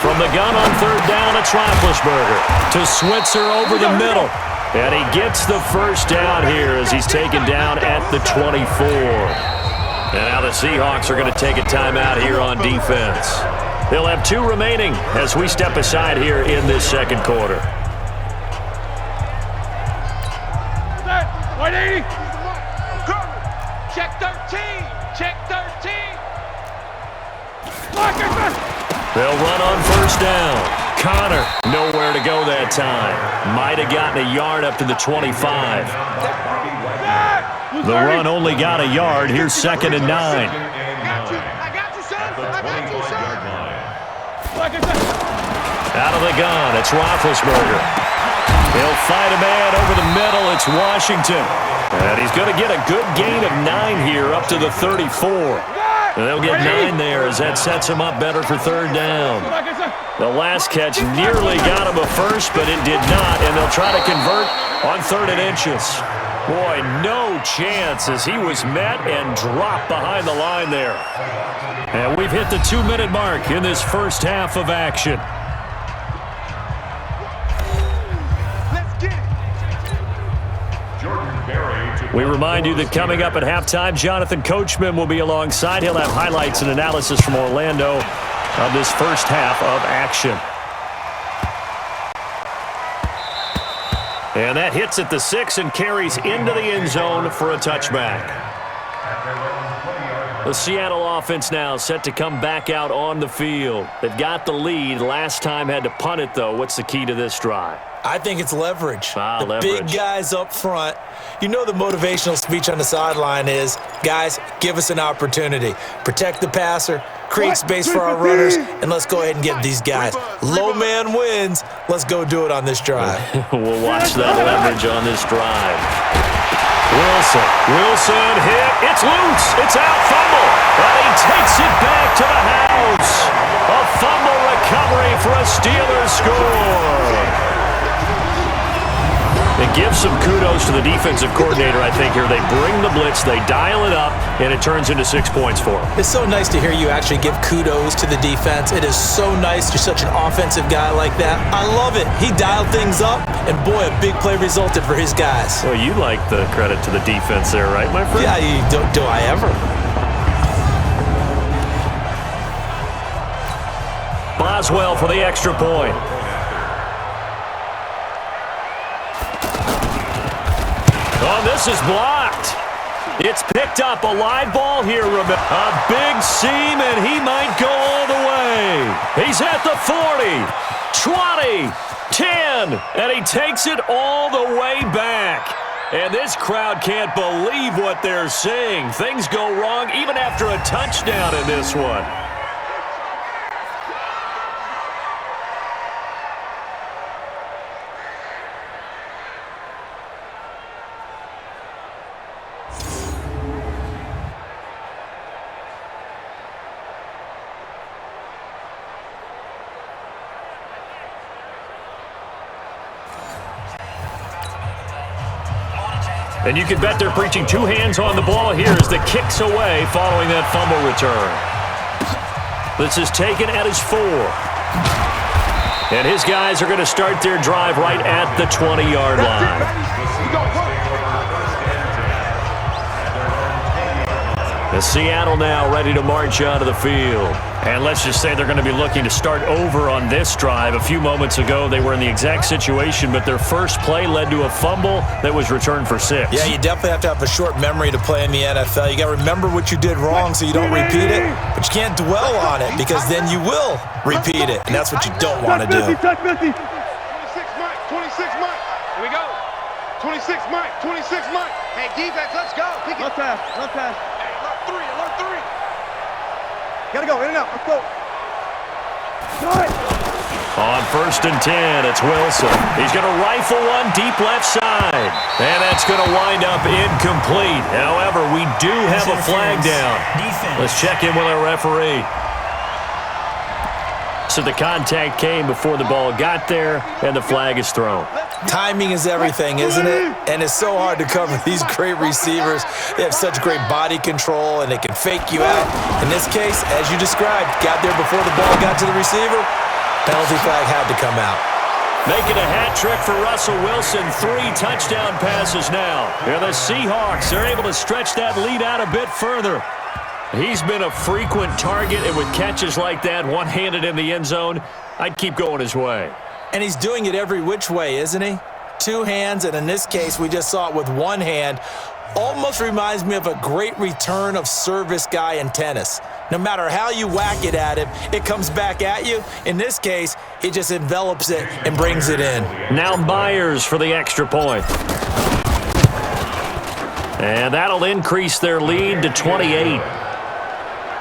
From the gun on 3rd down, it's Roethlisberger to Switzer over the middle. And he gets the 1st down here as he's taken down at the 24. And now the Seahawks are going to take a timeout here on defense. They'll have 2 remaining as we step aside here in this 2nd quarter. White 80. Check 13. They'll run on 1st down. Connor, nowhere to go that time. Might have gotten a yard up to the 25. The run only got a yard. Here's 2nd and 9. I got you, son. Out of the gun, it's Roethlisberger. He'll fight a man over the middle. It's Washington. And he's going to get a good gain of 9 here up to the 34. And they'll get 9 there as that sets him up better for 3rd down. The last catch nearly got him a first, but it did not. And they'll try to convert on 3rd and inches. Boy, no chance as he was met and dropped behind the line there. And we've hit the 2-minute mark in this first half of action. We remind you that coming up at halftime, Jonathan Coachman will be alongside. He'll have highlights and analysis from Orlando of this first half of action. And that hits at the 6 and carries into the end zone for a touchback. The Seattle offense now set to come back out on the field. They've got the lead. Last time had to punt it, though. What's the key to this drive? I think it's leverage. Leverage. Big guys up front. You know the motivational speech on the sideline is, guys, give us an opportunity. Protect the passer, create space for our runners, and let's go ahead and get these guys. Low man wins. Let's go do it on this drive. We'll watch that leverage on this drive. Wilson hit. It's loose. It's out. Fumble. And he takes it back to the house. A fumble recovery for a Steelers score. It gives some kudos to the defensive coordinator, I think, here. They bring the blitz, they dial it up, and it turns into 6 points for them. It's so nice to hear you actually give kudos to the defense. It is so nice. You're such an offensive guy like that. I love it. He dialed things up, and boy, a big play resulted for his guys. Well, you like the credit to the defense there, right, my friend? Yeah, do I ever? Boswell for the extra point. Oh, this is blocked. It's picked up. A live ball here. A big seam, and he might go all the way. He's at the 40, 20, 10, and he takes it all the way back. And this crowd can't believe what they're seeing. Things go wrong even after a touchdown in this one. And you can bet they're preaching two hands on the ball here as the kick's away following that fumble return. This is taken at his 4. And his guys are going to start their drive right at the 20-yard line. The Seattle now ready to march out of the field. And let's just say they're going to be looking to start over on this drive. A few moments ago, they were in the exact situation, but their first play led to a fumble that was returned for 6. Yeah, you definitely have to have a short memory to play in the NFL. You got to remember what you did wrong so you don't repeat it, but you can't dwell on it because then you will repeat it, and that's what you don't want to do. 26 Mike, 26 Mike. Here we go. 26 Mike, 26 Mike. Hey, defense, let's go. Left pass, left pass. Hey, left 3, left 3. Gotta go, in and out, let's go. On 1st and 10, it's Wilson. He's going to rifle one deep left side. And that's going to wind up incomplete. However, we do have a flag down. Let's check in with our referee. So the contact came before the ball got there, and the flag is thrown. Timing is everything, isn't it? And it's so hard to cover these great receivers. They have such great body control, and they can fake you out. In this case, as you described, got there before the ball got to the receiver. Penalty flag had to come out. Making a hat trick for Russell Wilson. 3 touchdown passes now. And the Seahawks are able to stretch that lead out a bit further. He's been a frequent target, and with catches like that, one-handed in the end zone, I'd keep going his way. And he's doing it every which way, isn't he? 2 hands, and in this case, we just saw it with 1 hand. Almost reminds me of a great return of service guy in tennis. No matter how you whack it at him, it comes back at you. In this case, it just envelops it and brings it in. Now Myers for the extra point. And that'll increase their lead to 28.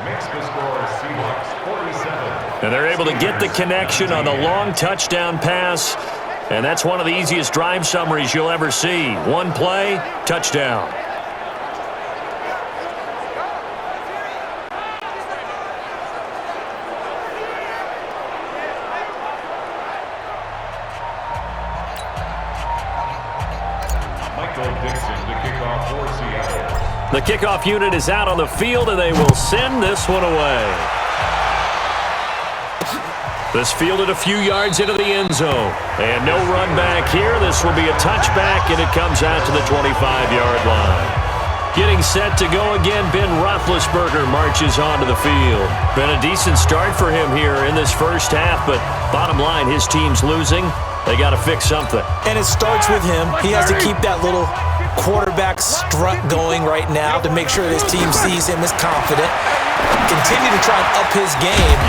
Makes the score Seahawks 47. And they're able to get the connection on the long touchdown pass. And that's one of the easiest drive summaries you'll ever see. 1 play, touchdown. The kickoff unit is out on the field, and they will send this one away. This fielded a few yards into the end zone. And no run back here. This will be a touchback, and it comes out to the 25-yard line. Getting set to go again, Ben Roethlisberger marches onto the field. Been a decent start for him here in this first half, but bottom line, his team's losing. They got to fix something. And it starts with him. He has to keep that little quarterback strut going right now to make sure his team sees him as confident. Continue to try and up his game,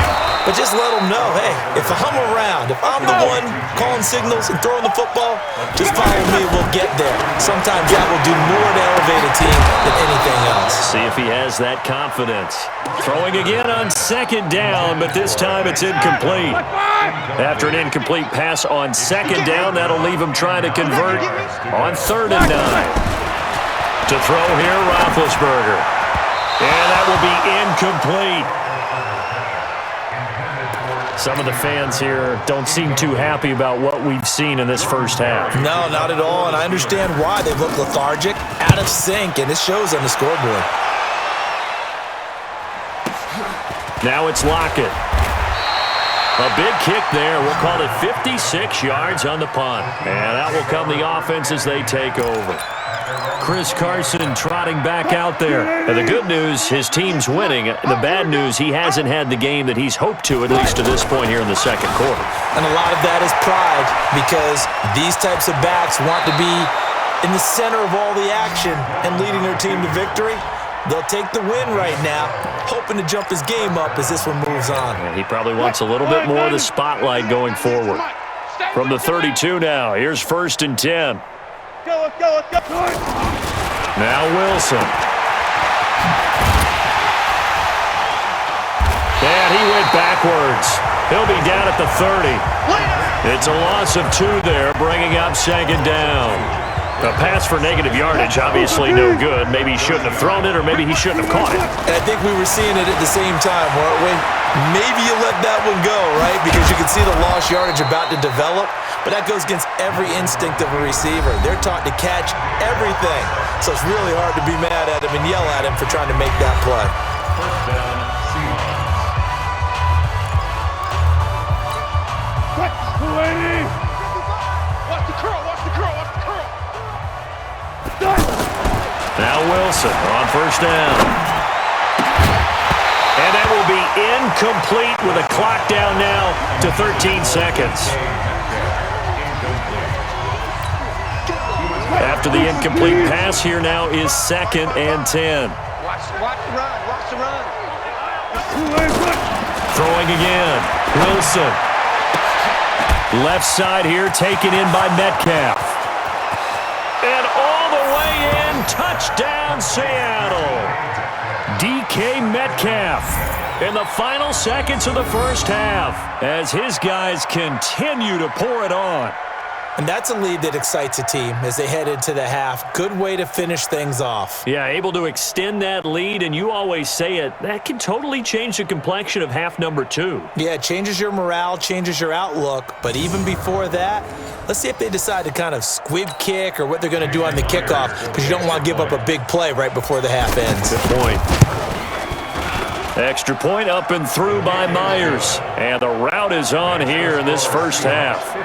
but just let him know, hey, if I'm around, if I'm the one calling signals and throwing the football, just follow me, we'll get there. Sometimes that will do more to elevate a team than anything else. See if he has that confidence. Throwing again on second down, but this time it's incomplete. After an incomplete pass on second down, that'll leave him trying to convert on 3rd and 9. To throw here, Roethlisberger. And that will be incomplete. Some of the fans here don't seem too happy about what we've seen in this first half. No, not at all, and I understand why. They look lethargic, out of sync, and it shows on the scoreboard. Now it's Lockett. A big kick there. We'll call it 56 yards on the punt. And out will come the offense as they take over. Carson trotting back out there. And the good news, his team's winning. The bad news, he hasn't had the game that he's hoped to, at least to this point here in the second quarter. And a lot of that is pride, because these types of backs want to be in the center of all the action and leading their team to victory. They'll take the win right now, hoping to jump his game up as this one moves on. And he probably wants a little bit more of the spotlight going forward. From the 32 now, here's 1st and 10. Let's go. Now Wilson. And he went backwards. He'll be down at the 30. It's a loss of 2 there, bringing up 2nd down. A pass for negative yardage, obviously no good. Maybe he shouldn't have thrown it, or maybe he shouldn't have caught it. And I think we were seeing it at the same time, weren't we? Maybe you let that one go, right? Because you can see the lost yardage about to develop. But that goes against every instinct of a receiver. They're taught to catch everything. So it's really hard to be mad at him and yell at him for trying to make that play. First down, Seahawks. Watch the curl. Now Wilson on 1st down. And that will be incomplete with a clock down now to 13 seconds. After the incomplete pass, here now is 2nd and 10. Watch the run. Throwing again. Wilson. Left side here taken in by Metcalfe. And all the way in, touchdown Seattle. DK Metcalfe in the final seconds of the first half as his guys continue to pour it on. And that's a lead that excites a team as they head into the half. Good way to finish things off. Yeah, able to extend that lead, and you always say it, that can totally change the complexion of half number 2. Yeah, it changes your morale, changes your outlook. But even before that, let's see if they decide to kind of squib kick or what they're going to do on the kickoff, because you don't want to give up a big play right before the half ends. Good point. Extra point up and through by Myers. And the route is on here in this first half.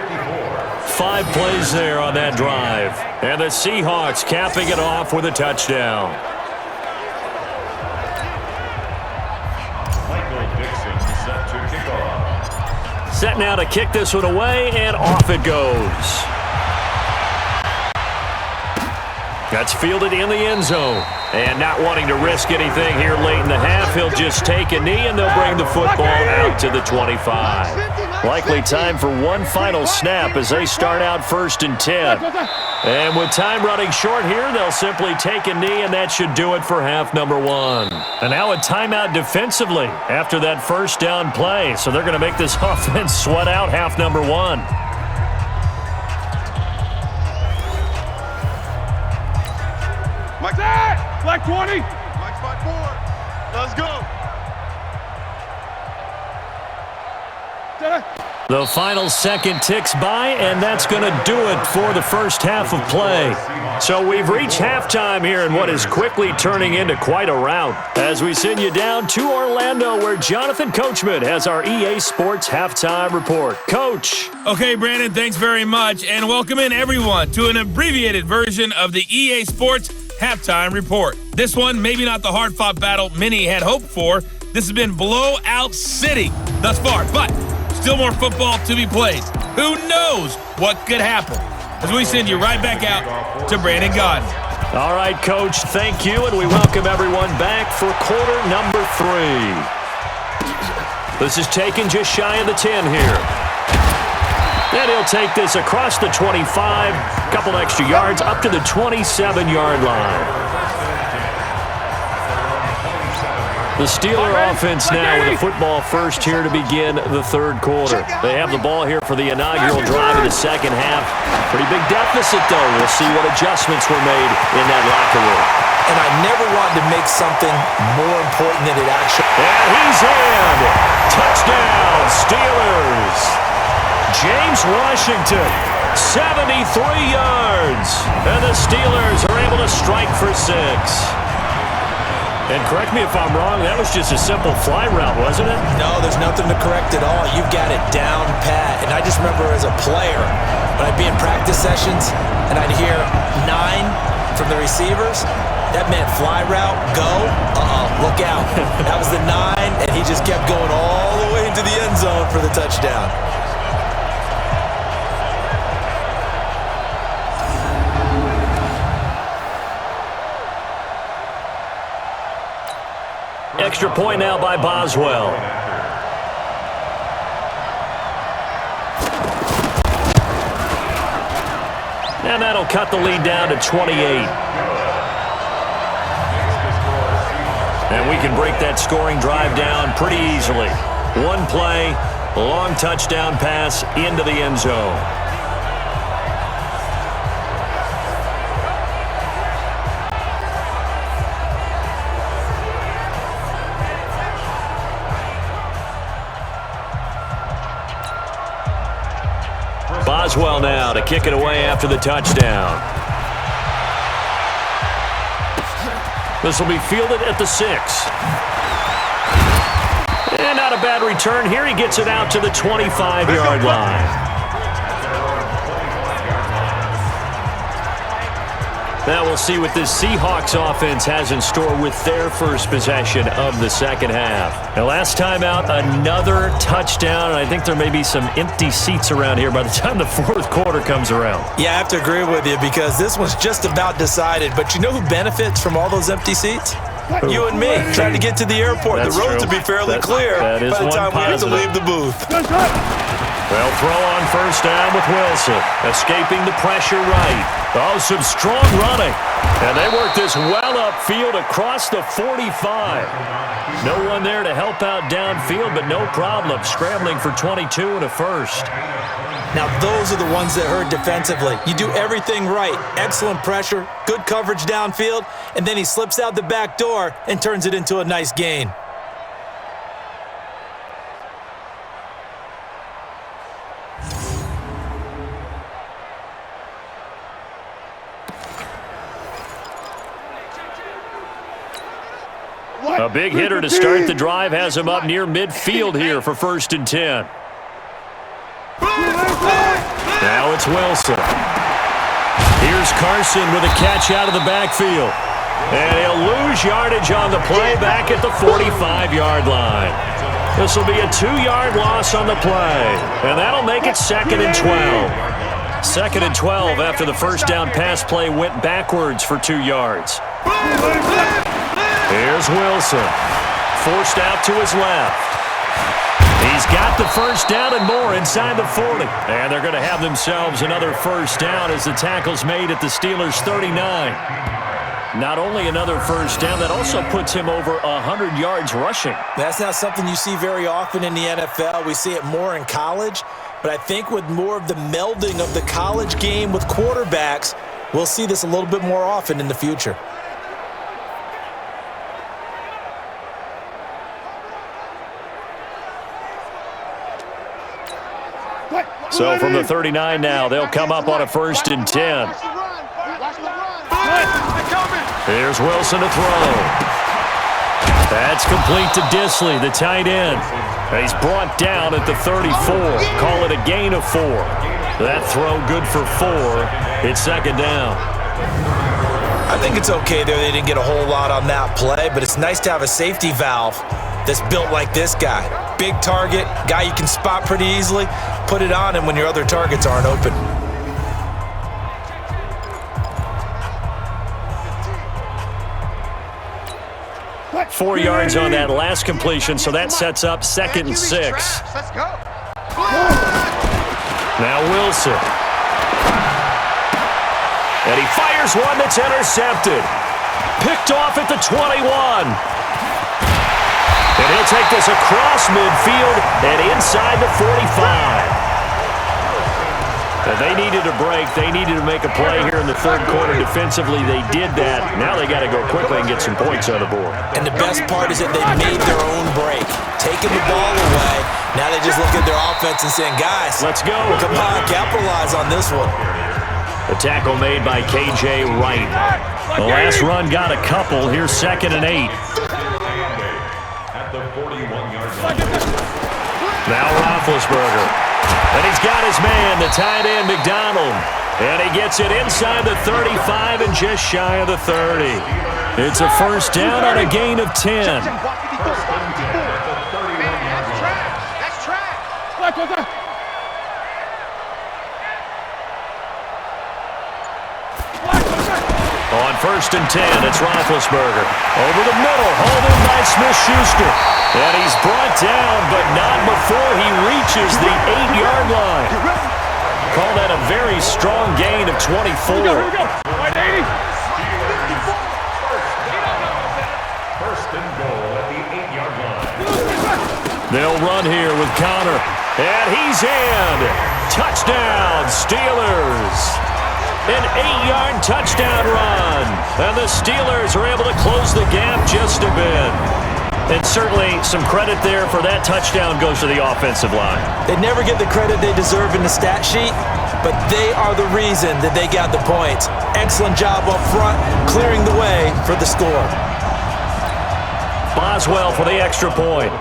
5 plays there on that drive. And the Seahawks capping it off with a touchdown. Set to kick off. Set now to kick this one away, and off it goes. That's fielded in the end zone. And not wanting to risk anything here late in the half, he'll just take a knee, and they'll bring the football out to the 25. Likely time for one final snap as they start out 1st and 10. And with time running short here, they'll simply take a knee, and that should do it for half number 1. And now a timeout defensively after that first down play. So they're going to make this offense sweat out half number 1. Mike, Black 20. Mike 5-4. Let's go. The final second ticks by, and that's going to do it for the first half of play. So we've reached halftime here in what is quickly turning into quite a rout as we send you down to Orlando where Jonathan Coachman has our EA Sports Halftime Report. Coach. Okay, Brandon, thanks very much, and welcome in everyone to an abbreviated version of the EA Sports Halftime Report. This one, maybe not the hard-fought battle many had hoped for. This has been blowout city thus far, but still more football to be played. Who knows what could happen? As we send you right back out to Brandon Godden. All right, Coach, thank you, and we welcome everyone back for quarter number 3. This is taken just shy of the 10 here. And he'll take this across the 25, couple extra yards, up to the 27-yard line. The Steeler offense now with a football first here to begin the third quarter. They have the ball here for the inaugural drive of the second half. Pretty big deficit, though. We'll see what adjustments were made in that locker room. And I never wanted to make something more important than it actually. And he's in. Touchdown, Steelers. James Washington, 73 yards. And the Steelers are able to strike for 6. And correct me if I'm wrong, that was just a simple fly route, wasn't it? No, there's nothing to correct at all. You've got it down pat. And I just remember as a player, when I'd be in practice sessions and I'd hear 9 from the receivers, that meant fly route, go, look out. That was the 9, and he just kept going all the way into the end zone for the touchdown. Extra point now by Boswell. And that'll cut the lead down to 28. And we can break that scoring drive down pretty easily. One play, long touchdown pass into the end zone. Boswell now to kick it away after the touchdown. This will be fielded at the 6. And not a bad return here. He gets it out to the 25-yard line. Now we'll see what this Seahawks offense has in store with their first possession of the second half. Now last time out, another touchdown, and I think there may be some empty seats around here by the time the fourth quarter comes around. Yeah, I have to agree with you because this one's just about decided. But you know who benefits from all those empty seats? You and me, trying to get to the airport. That's the road true. to be fairly clear that is by the time we have to positive. leave the booth. They'll throw on first down with Wilson, escaping the pressure right. Oh, some strong running. And they work this well upfield across the 45. No one there to help out downfield, but no problem. Scrambling for 22 and a first. Now, those are the ones that hurt defensively. You do everything right. Excellent pressure, good coverage downfield, and then he slips out the back door and turns it into a nice gain. A big hitter to start the drive has him up near midfield here for 1st and 10. Now it's Wilson. Here's Carson with a catch out of the backfield. And he'll lose yardage on the play back at the 45-yard line. This will be a 2-yard loss on the play. And that'll make it 2nd and 12. 2nd and 12 after the first down pass play went backwards for 2 yards. Here's Wilson. Forced out to his left. He's got the first down and more inside the 40. And they're going to have themselves another first down as the tackle's made at the Steelers' 39. Not only another first down, that also puts him over 100 yards rushing. That's not something you see very often in the NFL. We see it more in college. But I think with more of the melding of the college game with quarterbacks, we'll see this a little bit more often in the future. So from the 39 now, they'll come up on a 1st and 10. Here's Wilson to throw. That's complete to Disley, the tight end. He's brought down at the 34. Call it a gain of 4. That throw good for 4. It's 2nd down. I think it's okay there. They didn't get a whole lot on that play, but it's nice to have a safety valve that's built like this guy. Big target, guy you can spot pretty easily. Put it on him when your other targets aren't open. Four yards on that last completion, so that sets up 2nd and 6. Let's go. Now Wilson. And he fires one that's intercepted. Picked off at the 21. And he'll take this across midfield and inside the 45. And they needed a break. They needed to make a play here in the 3rd quarter. Defensively, they did that. Now they got to go quickly and get some points on the board. And the best part is that they made their own break. Taking the ball away. Now they just look at their offense and saying, guys, let's go. Come on, capitalize on this one. The tackle made by K.J. Wright. The last run got a couple. Here's 2nd and 8. At the 41-yard line. Now Roethlisberger. And he's got his man, the tight end, McDonald. And he gets it inside the 35 and just shy of the 30. It's a 1st down on a gain of 10. That's trash. On 1st and 10, it's Roethlisberger. Over the middle, hauled in by Smith-Schuster. And he's brought down, but not before he reaches the 8-yard line. Call that a very strong gain of 24. Here we go. Right, 80. First and goal at the 8-yard line. They'll run here with Connor. And he's in. Touchdown, Steelers. An 8-yard touchdown run. And the Steelers are able to close the gap just a bit. And certainly some credit there for that touchdown goes to the offensive line. They never get the credit they deserve in the stat sheet, but they are the reason that they got the points. Excellent job up front, clearing the way for the score. Boswell for the extra point.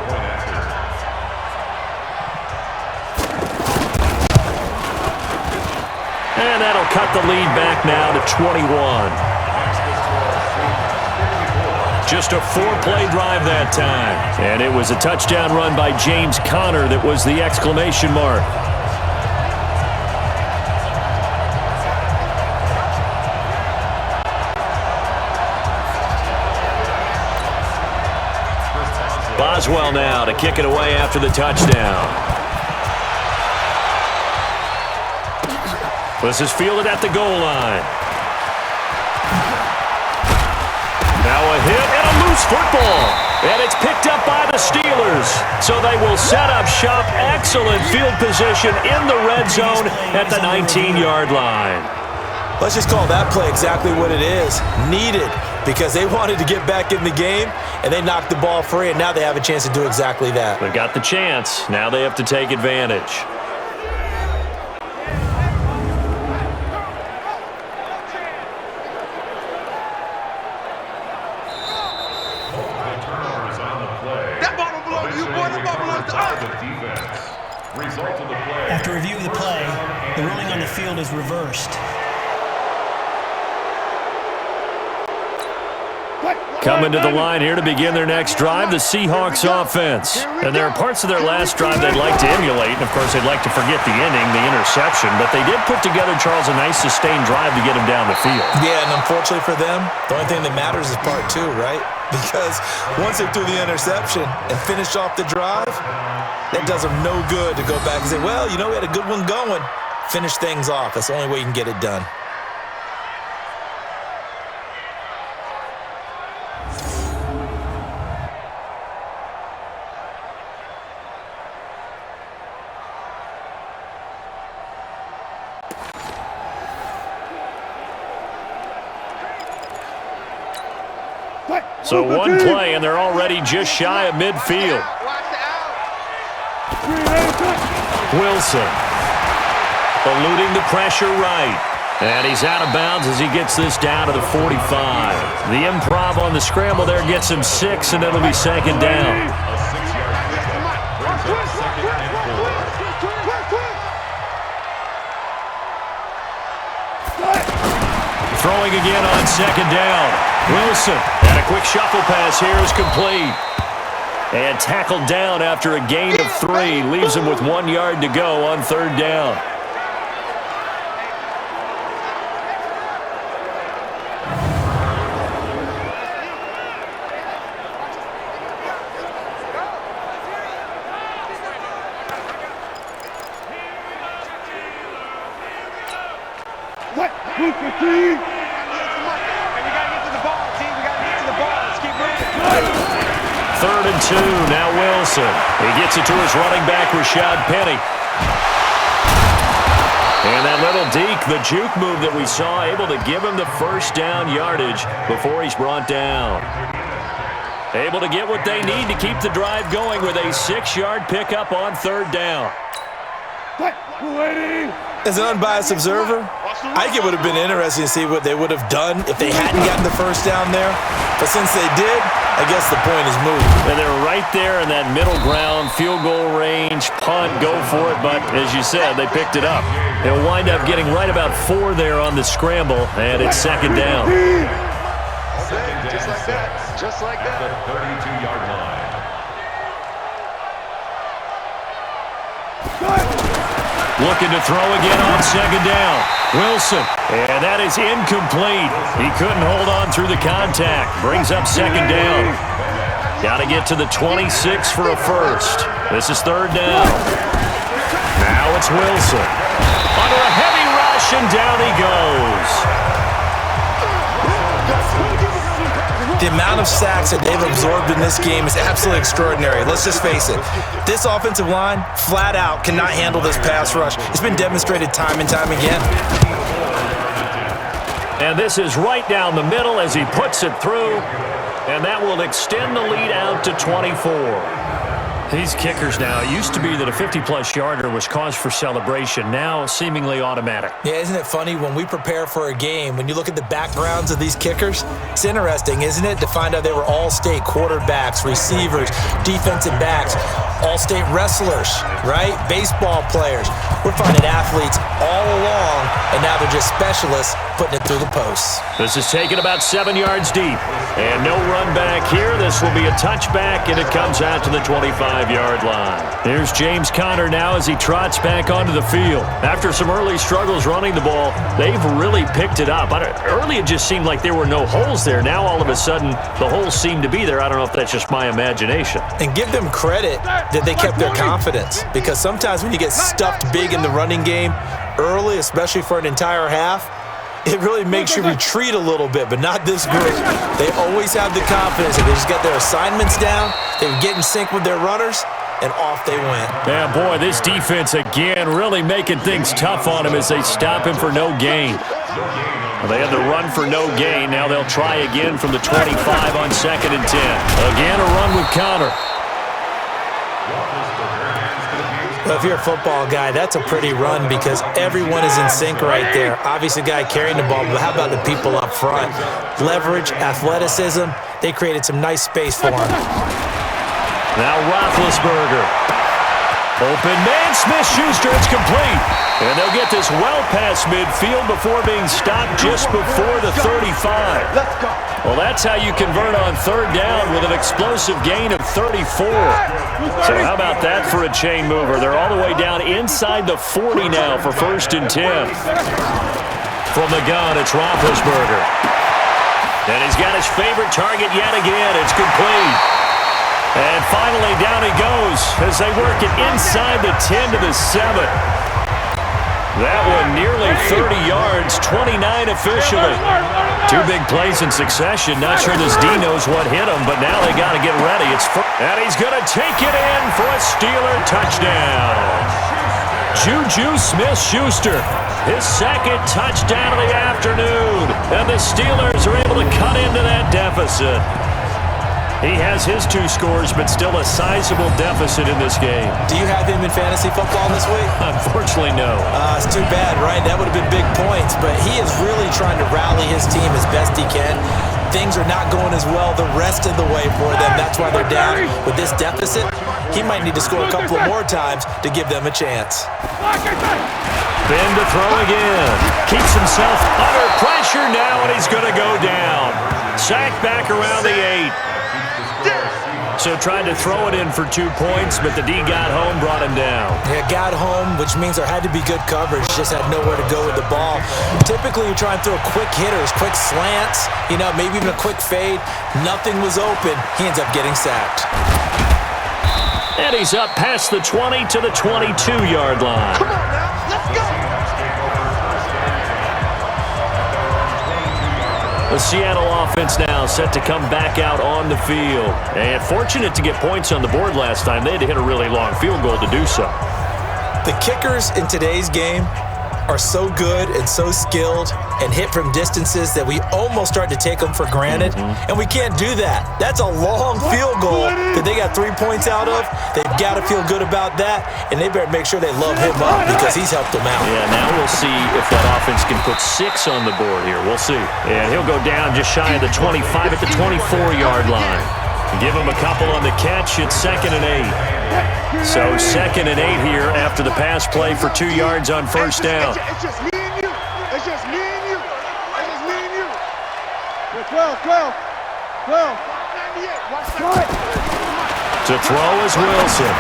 And that'll cut the lead back now to 21. Just a 4-play drive that time. And it was a touchdown run by James Conner that was the exclamation mark. Boswell now to kick it away after the touchdown. This is fielded at the goal line. Now a hit and a loose football. And it's picked up by the Steelers. So they will set up shop. Excellent field position in the red zone at the 19-yard line. Let's just call that play exactly what it is. Needed, because they wanted to get back in the game, and they knocked the ball free, and now they have a chance to do exactly that. They've got the chance. Now they have to take advantage. After review of the play, the ruling on the field is reversed. Coming to the line here to begin their next drive, the Seahawks offense. And there are parts of their last drive they'd like to emulate. And, of course, they'd like to forget the inning, the interception. But they did put together, Charles, a nice sustained drive to get him down the field. Yeah, and unfortunately for them, the only thing that matters is part 2, right? Because once they threw the interception and finished off the drive, that does them no good to go back and say, well, you know, we had a good one going. Finish things off. That's the only way you can get it done. So one play, and they're already just shy of midfield. Wilson. eluding the pressure right. And he's out of bounds as he gets this down to the 45. The improv on the scramble there gets him 6, and it'll be second down. Throwing again on second down. Wilson, and a quick shuffle pass here is complete. And tackled down after a gain of 3. Leaves him with 1 yard to go on third down. Third and 2, now Wilson. He gets it to his running back, Rashad Penny. And that little deke, the juke move that we saw, able to give him the first down yardage before he's brought down. Able to get what they need to keep the drive going with a 6-yard pickup on third down. As an unbiased observer, I think it would have been interesting to see what they would have done if they hadn't gotten the first down there. But since they did, I guess the point is moved. And they're right there in that middle ground, field goal range, punt, go for it. But as you said, they picked it up. They'll wind up getting right about 4 there on the scramble, and it's second down. Just like that. Just like that. The 32-yard line. Looking to throw again on second down. Wilson, and that is incomplete. He couldn't hold on through the contact. Brings up second down. Got to get to the 26 for a first. This is third down. Now it's Wilson. Under a heavy rush, and down he goes. The amount of sacks that they've absorbed in this game is absolutely extraordinary. Let's just face it. This offensive line, flat out, cannot handle this pass rush. It's been demonstrated time and time again. And this is right down the middle as he puts it through. And that will extend the lead out to 24. These kickers now, it used to be that a 50-plus yarder was cause for celebration. Now, seemingly automatic. Yeah, isn't it funny when we prepare for a game, when you look at the backgrounds of these kickers, it's interesting, isn't it, to find out they were all-state quarterbacks, receivers, defensive backs, all-state wrestlers, right? Baseball players. We're finding athletes all along, and now they're just specialists putting it through the posts. This is taken about 7 yards deep. And no run back here. This will be a touchback, and it comes out to the 25-yard line. There's James Conner now as he trots back onto the field. After some early struggles running the ball, they've really picked it up. Early it just seemed like there were no holes there. Now all of a sudden the holes seem to be there. I don't know if that's just my imagination. And give them credit that they kept their confidence, because sometimes when you get stuffed big in the running game early, especially for an entire half, it really makes you retreat a little bit, but not this group. They always have the confidence. If they just got their assignments down, they would get in sync with their runners, and off they went. Yeah, boy, this defense again really making things tough on him as they stop him for no gain. Well, they had the run for no gain. Now they'll try again from the 25 on second and 10. Again, a run with Conner. Well, if you're a football guy, that's a pretty run because everyone is in sync right there. Obviously, the guy carrying the ball, but how about the people up front? Leverage, athleticism, they created some nice space for him. Now Roethlisberger. Open man, Smith-Schuster, it's complete. And they'll get this well past midfield before being stopped just before the 35. Well, that's how you convert on third down with an explosive gain of 34. So how about that for a chain mover? They're all the way down inside the 40 now for first and 10. From the gun, it's Roethlisberger. And he's got his favorite target yet again. It's complete. And finally, down he goes as they work it inside the 10 to the 7. That one nearly 30 yards, 29 officially. 2 big plays in succession. Not sure this D knows what hit him, but now they got to get ready. And he's going to take it in for a Steeler touchdown. Juju Smith-Schuster, his second touchdown of the afternoon. And the Steelers are able to cut into that deficit. He has his 2 scores, but still a sizable deficit in this game. Do you have him in fantasy football this week? Unfortunately, no. It's too bad, right? That would have been big points, but he is really trying to rally his team as best he can. Things are not going as well the rest of the way for them. That's why they're down. With this deficit, he might need to score a couple of more times to give them a chance. Ben to throw again. Keeps himself under pressure now, and he's going to go down. Sacked back around the 8. So tried to throw it in for 2 points, but the D got home, brought him down. Yeah, got home, which means there had to be good coverage. Just had nowhere to go with the ball. Typically, you try and throw quick hitters, quick slants, maybe even a quick fade. Nothing was open. He ends up getting sacked. And he's up past the 20 to the 22-yard line. Come on now, let's go. The Seattle offense now set to come back out on the field. And fortunate to get points on the board last time. They had to hit a really long field goal to do so. The kickers in today's game are so good and so skilled and hit from distances that we almost start to take them for granted. And we can't do that. That's a long field goal that they got 3 points out of. They've got to feel good about that, and they better make sure they love him up because he's helped them out. Yeah, now we'll see if that offense can put 6 on the board here. We'll see. And he'll go down just shy of the 25 at the 24-yard line. Give him a couple on the catch. It's 2nd and 8. So 2nd and 8 here after the pass play for 2 yards on first down. It's just me and you. It's just me and you. It's just me and you. 12. To throw is Wilson.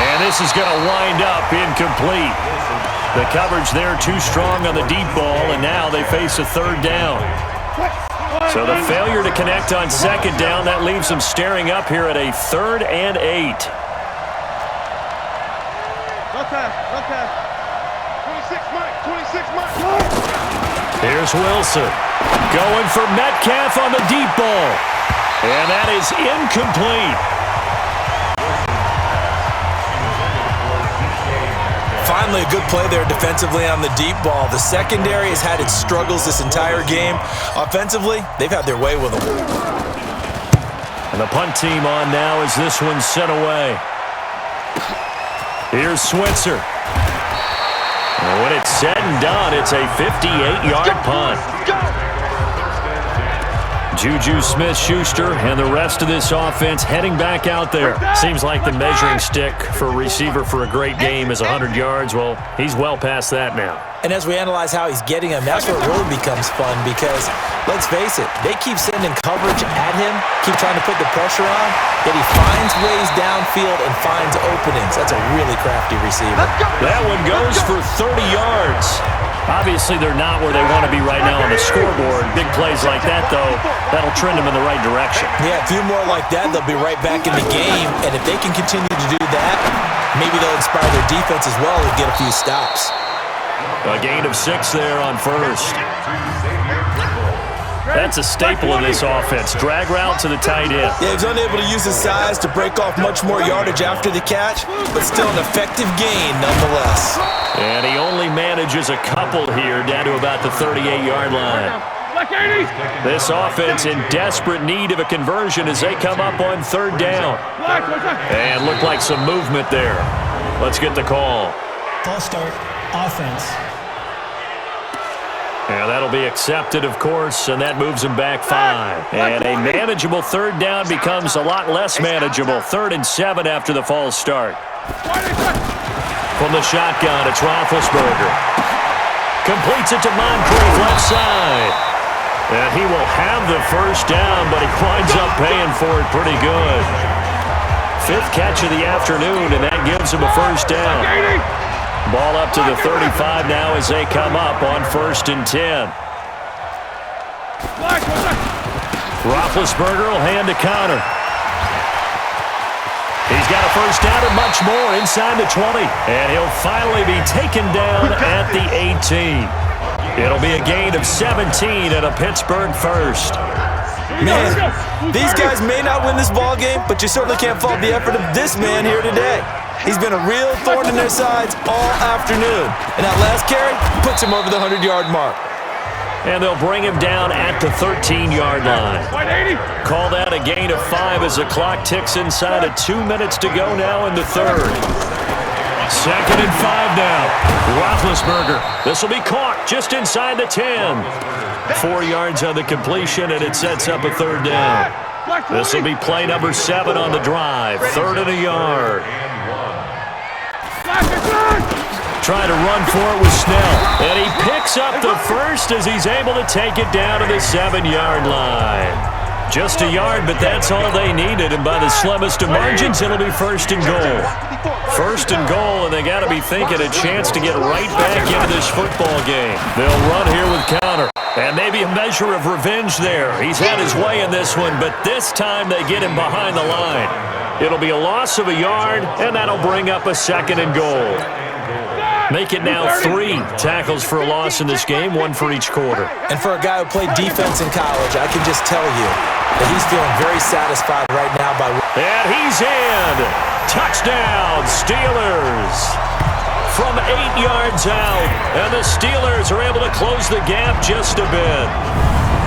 And this is going to wind up incomplete. The coverage there too strong on the deep ball, and now they face a 3rd down. So the failure to connect on 2nd down, that leaves them staring up here at a 3rd and 8. Okay. 26 Mike. Here's Wilson. Going for Metcalfe on the deep ball. And that is incomplete. Finally, a good play there defensively on the deep ball. The secondary has had its struggles this entire game. Offensively, they've had their way with them. And the punt team on now as this one's sent away. Here's Switzer. And when it's said and done, it's a 58-yard punt. Juju Smith-Schuster and the rest of this offense heading back out there. Seems like the measuring stick for a receiver for a great game is 100 yards. Well, he's well past that now. And as we analyze how he's getting them, that's where it really becomes fun because, let's face it, they keep sending coverage at him, keep trying to put the pressure on, yet he finds ways downfield and finds openings. That's a really crafty receiver. That one goes for 30 yards. Obviously, they're not where they want to be right now on the scoreboard. Big plays like that, though, that'll trend them in the right direction. Yeah, a few more like that, they'll be right back in the game. And if they can continue to do that, maybe they'll inspire their defense as well and get a few stops. A gain of 6 there on first. That's a staple of this offense. Drag route to the tight end. Yeah, he was unable to use his size to break off much more yardage after the catch, but still an effective gain nonetheless. And he only manages a couple here down to about the 38-yard line. This offense in desperate need of a conversion as they come up on 3rd down. And looked like some movement there. Let's get the call. False start, offense. Yeah, that'll be accepted, of course, and that moves him back 5. And a manageable 3rd down becomes a lot less manageable. 3rd and 7 after the false start. From the shotgun, it's Roethlisberger. Completes it to Moncrief left side. And he will have the first down, but he winds up paying for it pretty good. 5th catch of the afternoon, and that gives him a first down. Ball up to the 35 now as they come up on 1st and 10. Roethlisberger will hand to Connor. He's got a first down and much more inside the 20. And he'll finally be taken down at the 18. It'll be a gain of 17 and a Pittsburgh first. Man, these guys may not win this ball game, but you certainly can't fault the effort of this man here today. He's been a real thorn in their sides all afternoon. And that last carry puts him over the 100-yard mark. And they'll bring him down at the 13-yard line. Call that a gain of 5 as the clock ticks inside of 2 minutes to go now in the third. 2nd and 5 now. Roethlisberger. This will be caught just inside the 10. 4 yards on the completion, and it sets up a 3rd down. This will be play number 7 on the drive. 3rd and a yard. Trying to run for it with Snell. And he picks up the first as he's able to take it down to the 7-yard line. Just a yard, but that's all they needed. And by the slimmest of margins, it'll be 1st and goal. 1st and goal, and they got to be thinking a chance to get right back into this football game. They'll run here with counter. And maybe a measure of revenge there. He's had his way in this one, but this time they get him behind the line. It'll be a loss of a yard, and that'll bring up a 2nd and goal. Make it now 3 tackles for a loss in this game, 1 for each quarter. And for a guy who played defense in college, I can just tell you that he's feeling very satisfied right now by... And he's in! Touchdown, Steelers! From 8 yards out, and the Steelers are able to close the gap just a bit.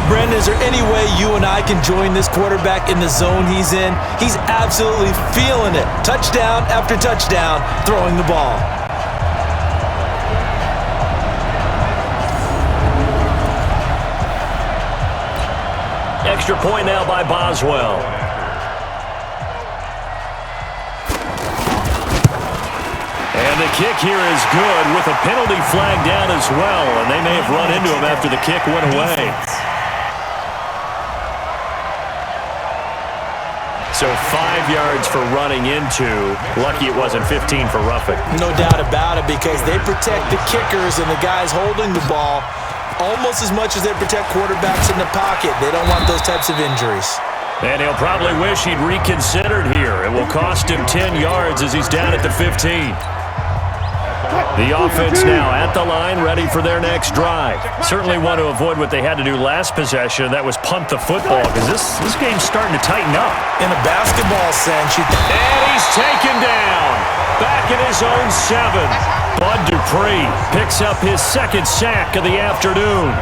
Brendan, is there any way you and I can join this quarterback in the zone he's in? He's absolutely feeling it. Touchdown after touchdown, throwing the ball. Extra point now by Boswell. And the kick here is good with a penalty flag down as well, and they may have run into him after the kick went away. So 5 yards for running into. Lucky it wasn't 15 for roughing. No doubt about it, because they protect the kickers and the guys holding the ball almost as much as they protect quarterbacks in the pocket. They don't want those types of injuries. And he'll probably wish he'd reconsidered here. It will cost him 10 yards as he's down at the 15. The offense now at the line, ready for their next drive. Certainly want to avoid what they had to do last possession. That was punt the football, because this game's starting to tighten up. In a basketball sense, and he's taken down. Back in his own 7. Bud Dupree picks up his 2nd sack of the afternoon.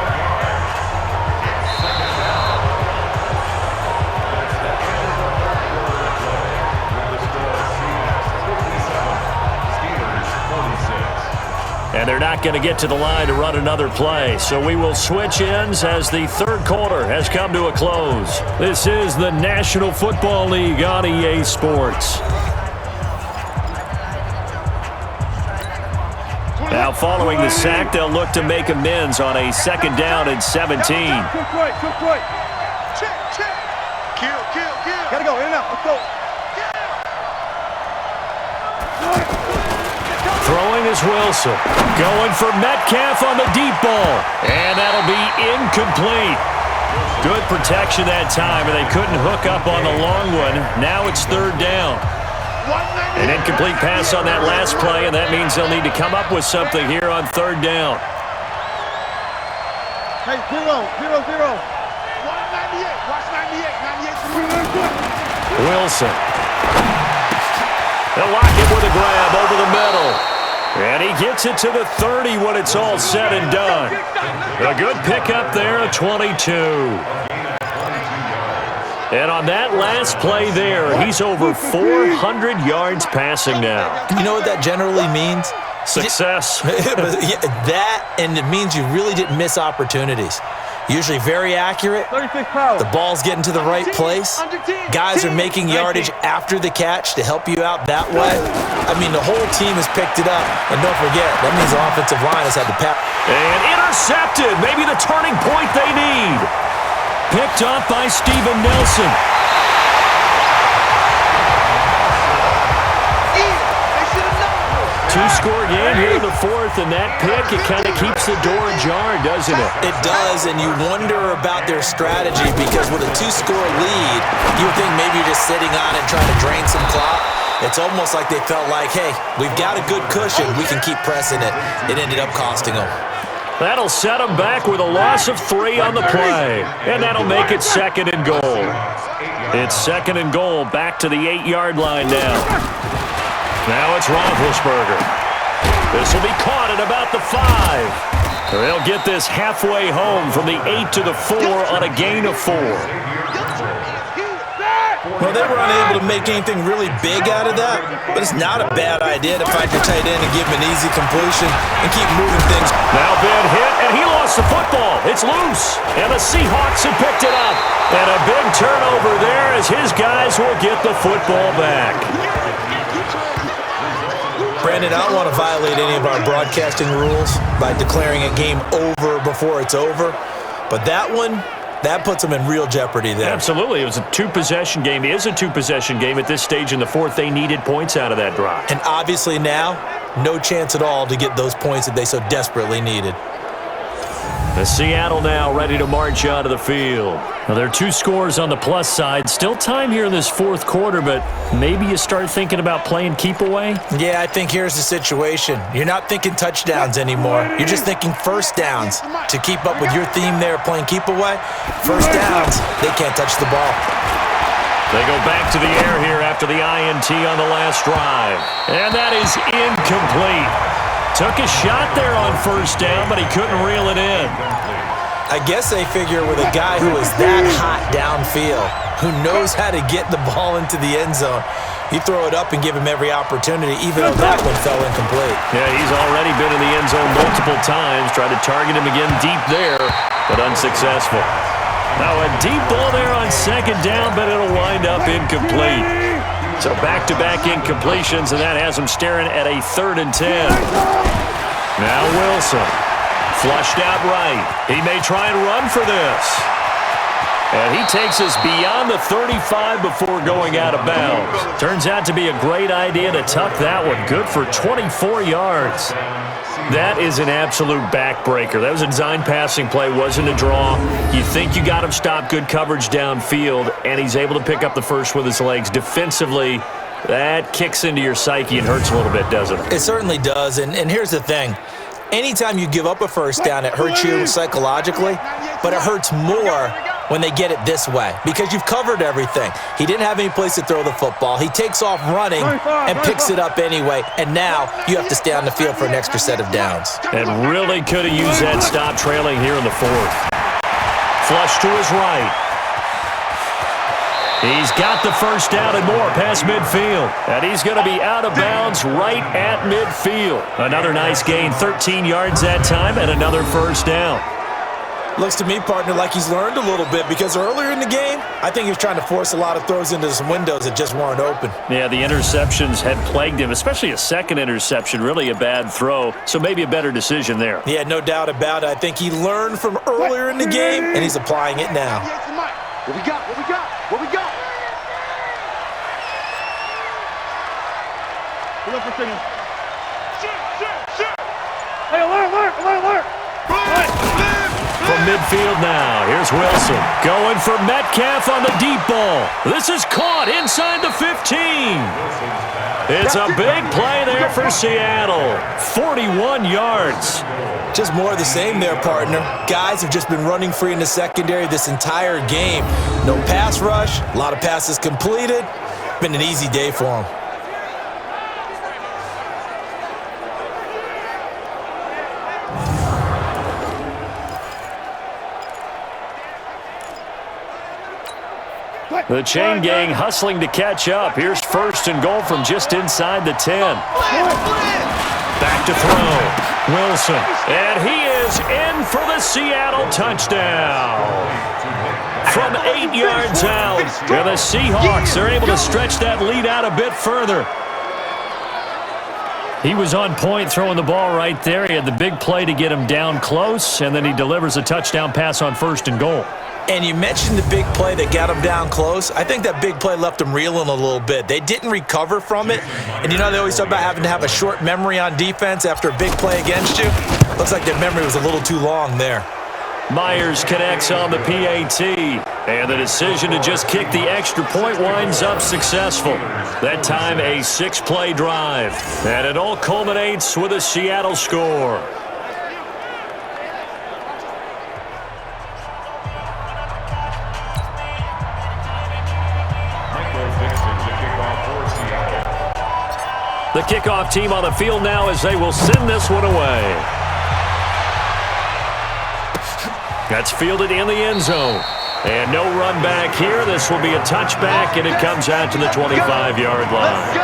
And they're not going to get to the line to run another play. So we will switch ends as the 3rd quarter has come to a close. This is the National Football League on EA Sports. Now following the sack, they'll look to make amends on a 2nd down and 17. Quick play. Check. Kill. Gotta go, in and out, let's go. Throwing is Wilson. Going for Metcalfe on the deep ball. And that'll be incomplete. Good protection that time, and they couldn't hook up on the long one. Now it's 3rd down. An incomplete pass on that last play, and that means they'll need to come up with something here on 3rd down. Hey, 0. 198. Watch 98. Wilson. They'll lock it with a grab over the middle. And he gets it to the 30 when it's all said and done. A good pickup there, a 22. And on that last play there, he's over 400 yards passing now. You know what that generally means? Success. That, and it means you really didn't miss opportunities. Usually very accurate. 36 power. The ball's getting to the right place. Guys are making yardage after the catch to help you out that way. I mean, the whole team has picked it up. And don't forget, that means the offensive line has had to pass. And intercepted. Maybe the turning point they need. Picked up by Steven Nelson. Two-score game here in the 4th, and that pick, it kind of keeps the door ajar, doesn't it? It does, and you wonder about their strategy, because with a 2-score lead, you would think maybe you're just sitting on it trying to drain some clock. It's almost like they felt like, hey, we've got a good cushion. We can keep pressing it. It ended up costing them. That'll set them back with a loss of 3 on the play, and that'll make it 2nd and goal. It's 2nd and goal, back to the 8-yard line now. Now it's Roethlisberger. This will be caught at about the 5. They'll get this halfway home from the 8 to the 4 on a gain of 4. Well, they were unable to make anything really big out of that, but it's not a bad idea to find your tight end and give him an easy completion and keep moving things. Now Ben hit, and he lost the football. It's loose, and the Seahawks have picked it up. And a big turnover there as his guys will get the football back. Brandon, I don't want to violate any of our broadcasting rules by declaring a game over before it's over, but that one, that puts them in real jeopardy there. Absolutely. It was a two-possession game. It is a two-possession game at this stage in the fourth. They needed points out of that drive. And obviously now, no chance at all to get those points that they so desperately needed. The Seattle now ready to march onto the field. Now, there are 2 scores on the plus side. Still time here in this fourth quarter, but maybe you start thinking about playing keep away? Yeah, I think here's the situation. You're not thinking touchdowns anymore. You're just thinking first downs. To keep up with your theme there, playing keep away, first downs, they can't touch the ball. They go back to the air here after the INT on the last drive. And that is incomplete. Took a shot there on first down, but he couldn't reel it in. I guess they figure with a guy who is that hot downfield, who knows how to get the ball into the end zone, you throw it up and give him every opportunity, even though that one fell incomplete. Yeah, he's already been in the end zone multiple times. Tried to target him again deep there, but unsuccessful. Now a deep ball there on second down, but it'll wind up incomplete. So back-to-back incompletions, and that has him staring at a 3rd and 10. Now Wilson, flushed out right. He may try and run for this. And he takes us beyond the 35 before going out of bounds. Turns out to be a great idea to tuck that one. Good for 24 yards. That is an absolute backbreaker. That was a design passing play, wasn't a draw. You think you got him stopped, good coverage downfield, and he's able to pick up the first with his legs. Defensively, that kicks into your psyche and hurts a little bit, doesn't it? It certainly does, and here's the thing. Anytime you give up a first down, it hurts you psychologically, but it hurts more when they get it this way because you've covered everything. He didn't have any place to throw the football. He takes off running and picks it up anyway, and now you have to stay on the field for an extra set of downs. And really could have used that stop trailing here in the fourth. Flush to his right. He's got the first down and more past midfield. And he's going to be out of bounds right at midfield. Another nice gain, 13 yards that time, and another first down. Looks to me, partner, like he's learned a little bit because earlier in the game, I think he was trying to force a lot of throws into some windows that just weren't open. Yeah, the interceptions had plagued him, especially a second interception, really a bad throw, so maybe a better decision there. Yeah, no doubt about it. I think he learned from earlier in the game, and he's applying it now. What we got? What we got? What we got? Look for signal. Shit. Hey, alert. From midfield now, here's Wilson. Going for Metcalfe on the deep ball. This is caught inside the 15. It's a big play there for Seattle. 41 yards. Just more of the same there, partner. Guys have just been running free in the secondary this entire game. No pass rush, a lot of passes completed. Been an easy day for them. The chain gang hustling to catch up. Here's first and goal from just inside the 10. Back to throw. Wilson. And he is in for the Seattle touchdown. From 8 yards out. And the Seahawks are able to stretch that lead out a bit further. He was on point throwing the ball right there. He had the big play to get him down close, and then he delivers a touchdown pass on first and goal. And you mentioned the big play that got him down close. I think that big play left him reeling a little bit. They didn't recover from it. And you know they always talk about having to have a short memory on defense after a big play against you. Looks like their memory was a little too long there. Myers connects on the PAT. And the decision to just kick the extra point winds up successful. That time a 6-play drive. And it all culminates with a Seattle score. The kickoff team on the field now as they will send this one away. That's fielded in the end zone. And no run back here. This will be a touchback, and it comes out to the 25-yard line.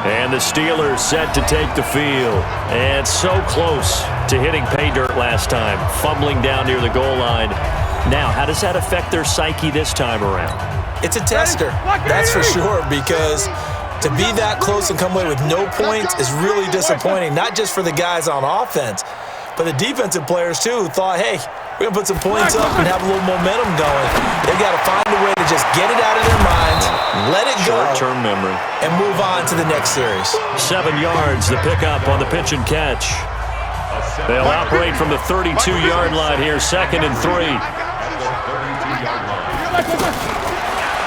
And the Steelers set to take the field. And so close to hitting pay dirt last time, fumbling down near the goal line. Now, how does that affect their psyche this time around? It's a tester, that's for sure, because to be that close and come away with no points is really disappointing, not just for the guys on offense, but the defensive players, too, who thought, hey, we're going to put some points up and have a little momentum going. They've got to find a way to just get it out of their minds, let it go, short-term memory, and move on to the next series. 7 yards, the pickup on the pitch and catch. They'll operate from the 32-yard line here, 2nd and 3.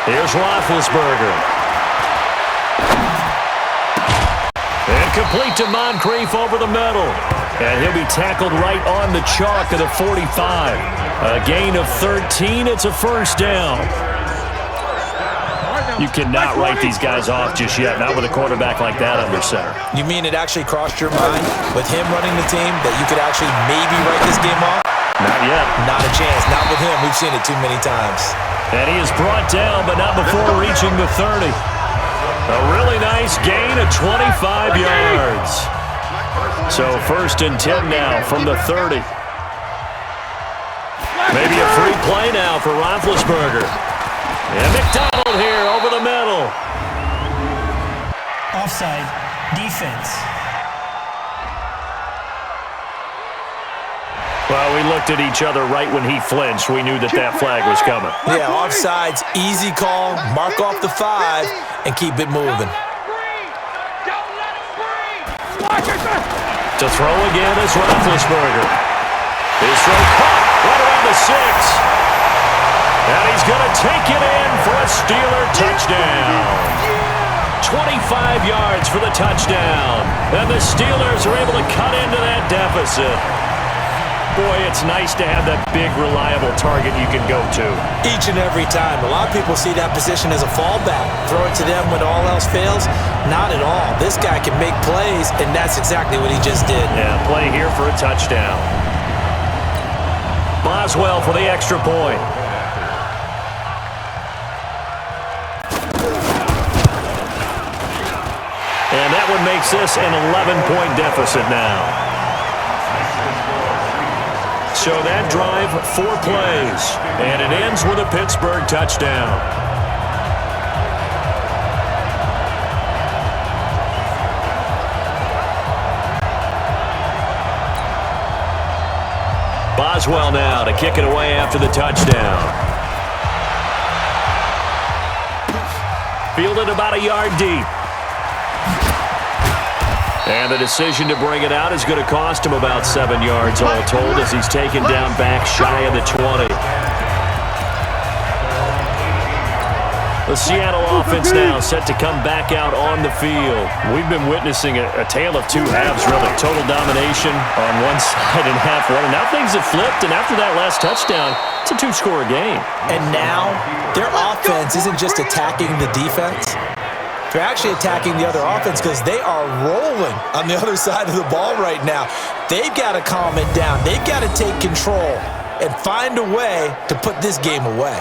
Here's Roethlisberger. And complete to Moncrief over the middle. And he'll be tackled right on the chalk of the 45. A gain of 13. It's a first down. You cannot write these guys off just yet, not with a quarterback like that under center. You mean it actually crossed your mind with him running the team that you could actually maybe write this game off? Not yet. Not a chance. Not with him. We've seen it too many times. And he is brought down, but not before reaching the 30. A really nice gain of 25 yards. So 1st and 10 now from the 30. Maybe a free play now for Roethlisberger. And McDonald here over the middle. Offside. Defense. Well, we looked at each other right when he flinched. We knew that that flag was coming. Yeah, offsides, easy call, mark off the 5, and keep it moving. To throw again is Roethlisberger. His throw caught right around the 6. And he's going to take it in for a Steeler touchdown. 25 yards for the touchdown. And the Steelers are able to cut into that deficit. Boy, it's nice to have that big, reliable target you can go to. Each and every time. A lot of people see that position as a fallback. Throw it to them when all else fails. Not at all. This guy can make plays, and that's exactly what he just did. Yeah, play here for a touchdown. Boswell for the extra point. And that one makes this an 11-point deficit now. So that drive, 4 plays, and it ends with a Pittsburgh touchdown. Boswell now to kick it away after the touchdown. Fielded about a yard deep. And the decision to bring it out is going to cost him about 7 yards all told as he's taken down back shy of the 20. The Seattle offense now set to come back out on the field. We've been witnessing a tale of 2 halves, really. Total domination on one side and half one. And now things have flipped, and after that last touchdown, it's a 2-score game. And now their offense isn't just attacking the defense. They're actually attacking the other offense because they are rolling on the other side of the ball right now. They've got to calm it down. They've got to take control and find a way to put this game away.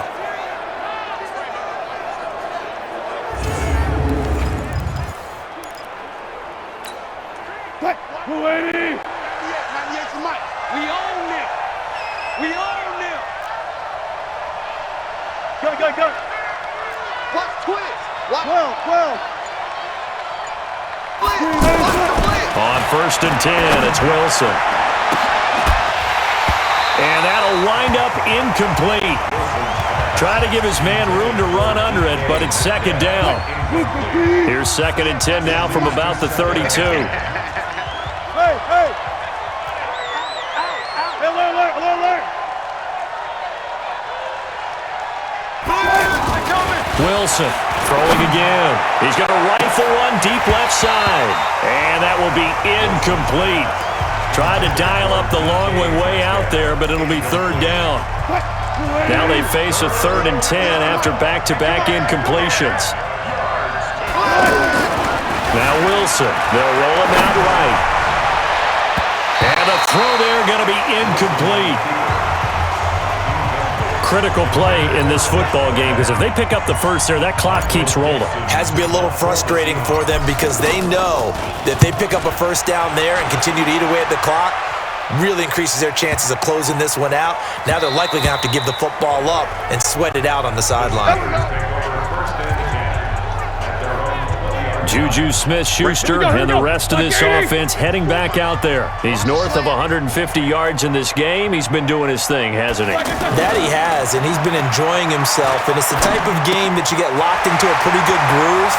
We own it. We own them. Go. Watch twist. Watch. Well. On 1st and 10, it's Wilson. And that'll wind up incomplete. Try to give his man room to run under it, but it's 2nd down. Here's 2nd and 10 now from about the 32. Hey. Alert. Wilson throwing again. He's got a rifle one deep left side. And that will be incomplete. Tried to dial up the long way out there, but it'll be 3rd down. Now they face a 3rd and 10 after back-to-back incompletions. Now Wilson. They'll roll him out right. And a throw there going to be incomplete. critical play in this football game because if they pick up the first there, that clock keeps rolling. Has to be a little frustrating for them because they know that if they pick up a first down there and continue to eat away at the clock, really increases their chances of closing this one out. Now they're likely going to have to give the football up and sweat it out on the sideline. Juju Smith-Schuster and the rest of this offense heading back out there. He's north of 150 yards in this game. He's been doing his thing, hasn't he? That he has, and he's been enjoying himself. And it's the type of game that you get locked into a pretty good groove.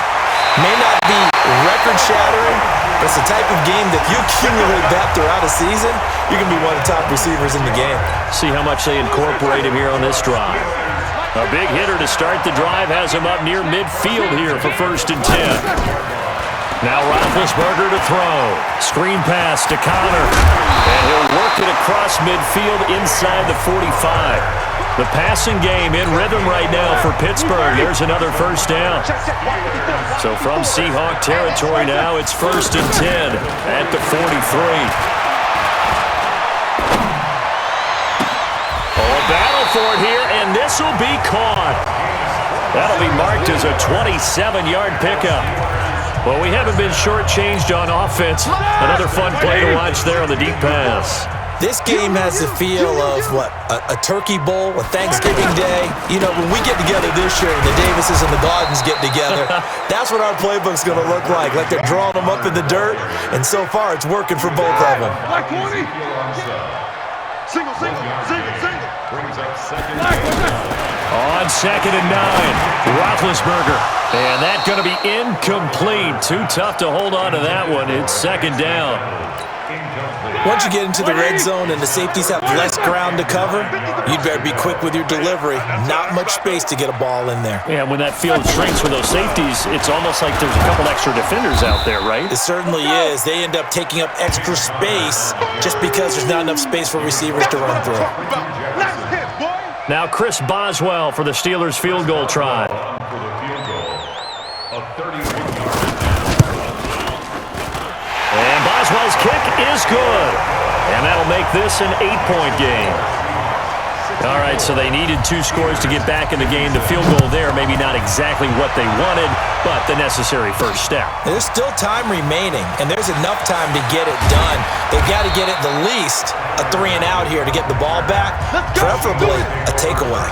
May not be record-shattering, but it's the type of game that if you accumulate that throughout a season, you can be one of the top receivers in the game. See how much they incorporate him here on this drive. A big hitter to start the drive has him up near midfield here for 1st and 10. Now Roethlisberger to throw. Screen pass to Connor. And he'll work it across midfield inside the 45. The passing game in rhythm right now for Pittsburgh. There's another first down. So from Seahawk territory now, it's 1st and 10 at the 43. Battle for it here, and this will be caught. That'll be marked as a 27-yard pickup. Well, we haven't been shortchanged on offense. Another fun play to watch there on the deep pass. This game has the feel of, a turkey bowl, a Thanksgiving day. You know, when we get together this year and the Davises and the Gardens get together, that's what our playbook's going to look like they're drawing them up in the dirt, and so far it's working for both of them. Single. On 2nd and 9, Roethlisberger. And that's going to be incomplete. Too tough to hold on to that one. It's 2nd down. Once you get into the red zone and the safeties have less ground to cover, you'd better be quick with your delivery. Not much space to get a ball in there. Yeah, when that field shrinks with those safeties, it's almost like there's a couple extra defenders out there, right? It certainly is. They end up taking up extra space just because there's not enough space for receivers to run through. Now Chris Boswell for the Steelers field goal try. And Boswell's kick is good. And that'll make this an 8-point game. All right, so they needed 2 scores to get back in the game. The field goal there, maybe not exactly what they wanted, but the necessary first step. There's still time remaining, and there's enough time to get it done. They've got to get it the least a 3-and-out here to get the ball back, preferably a takeaway.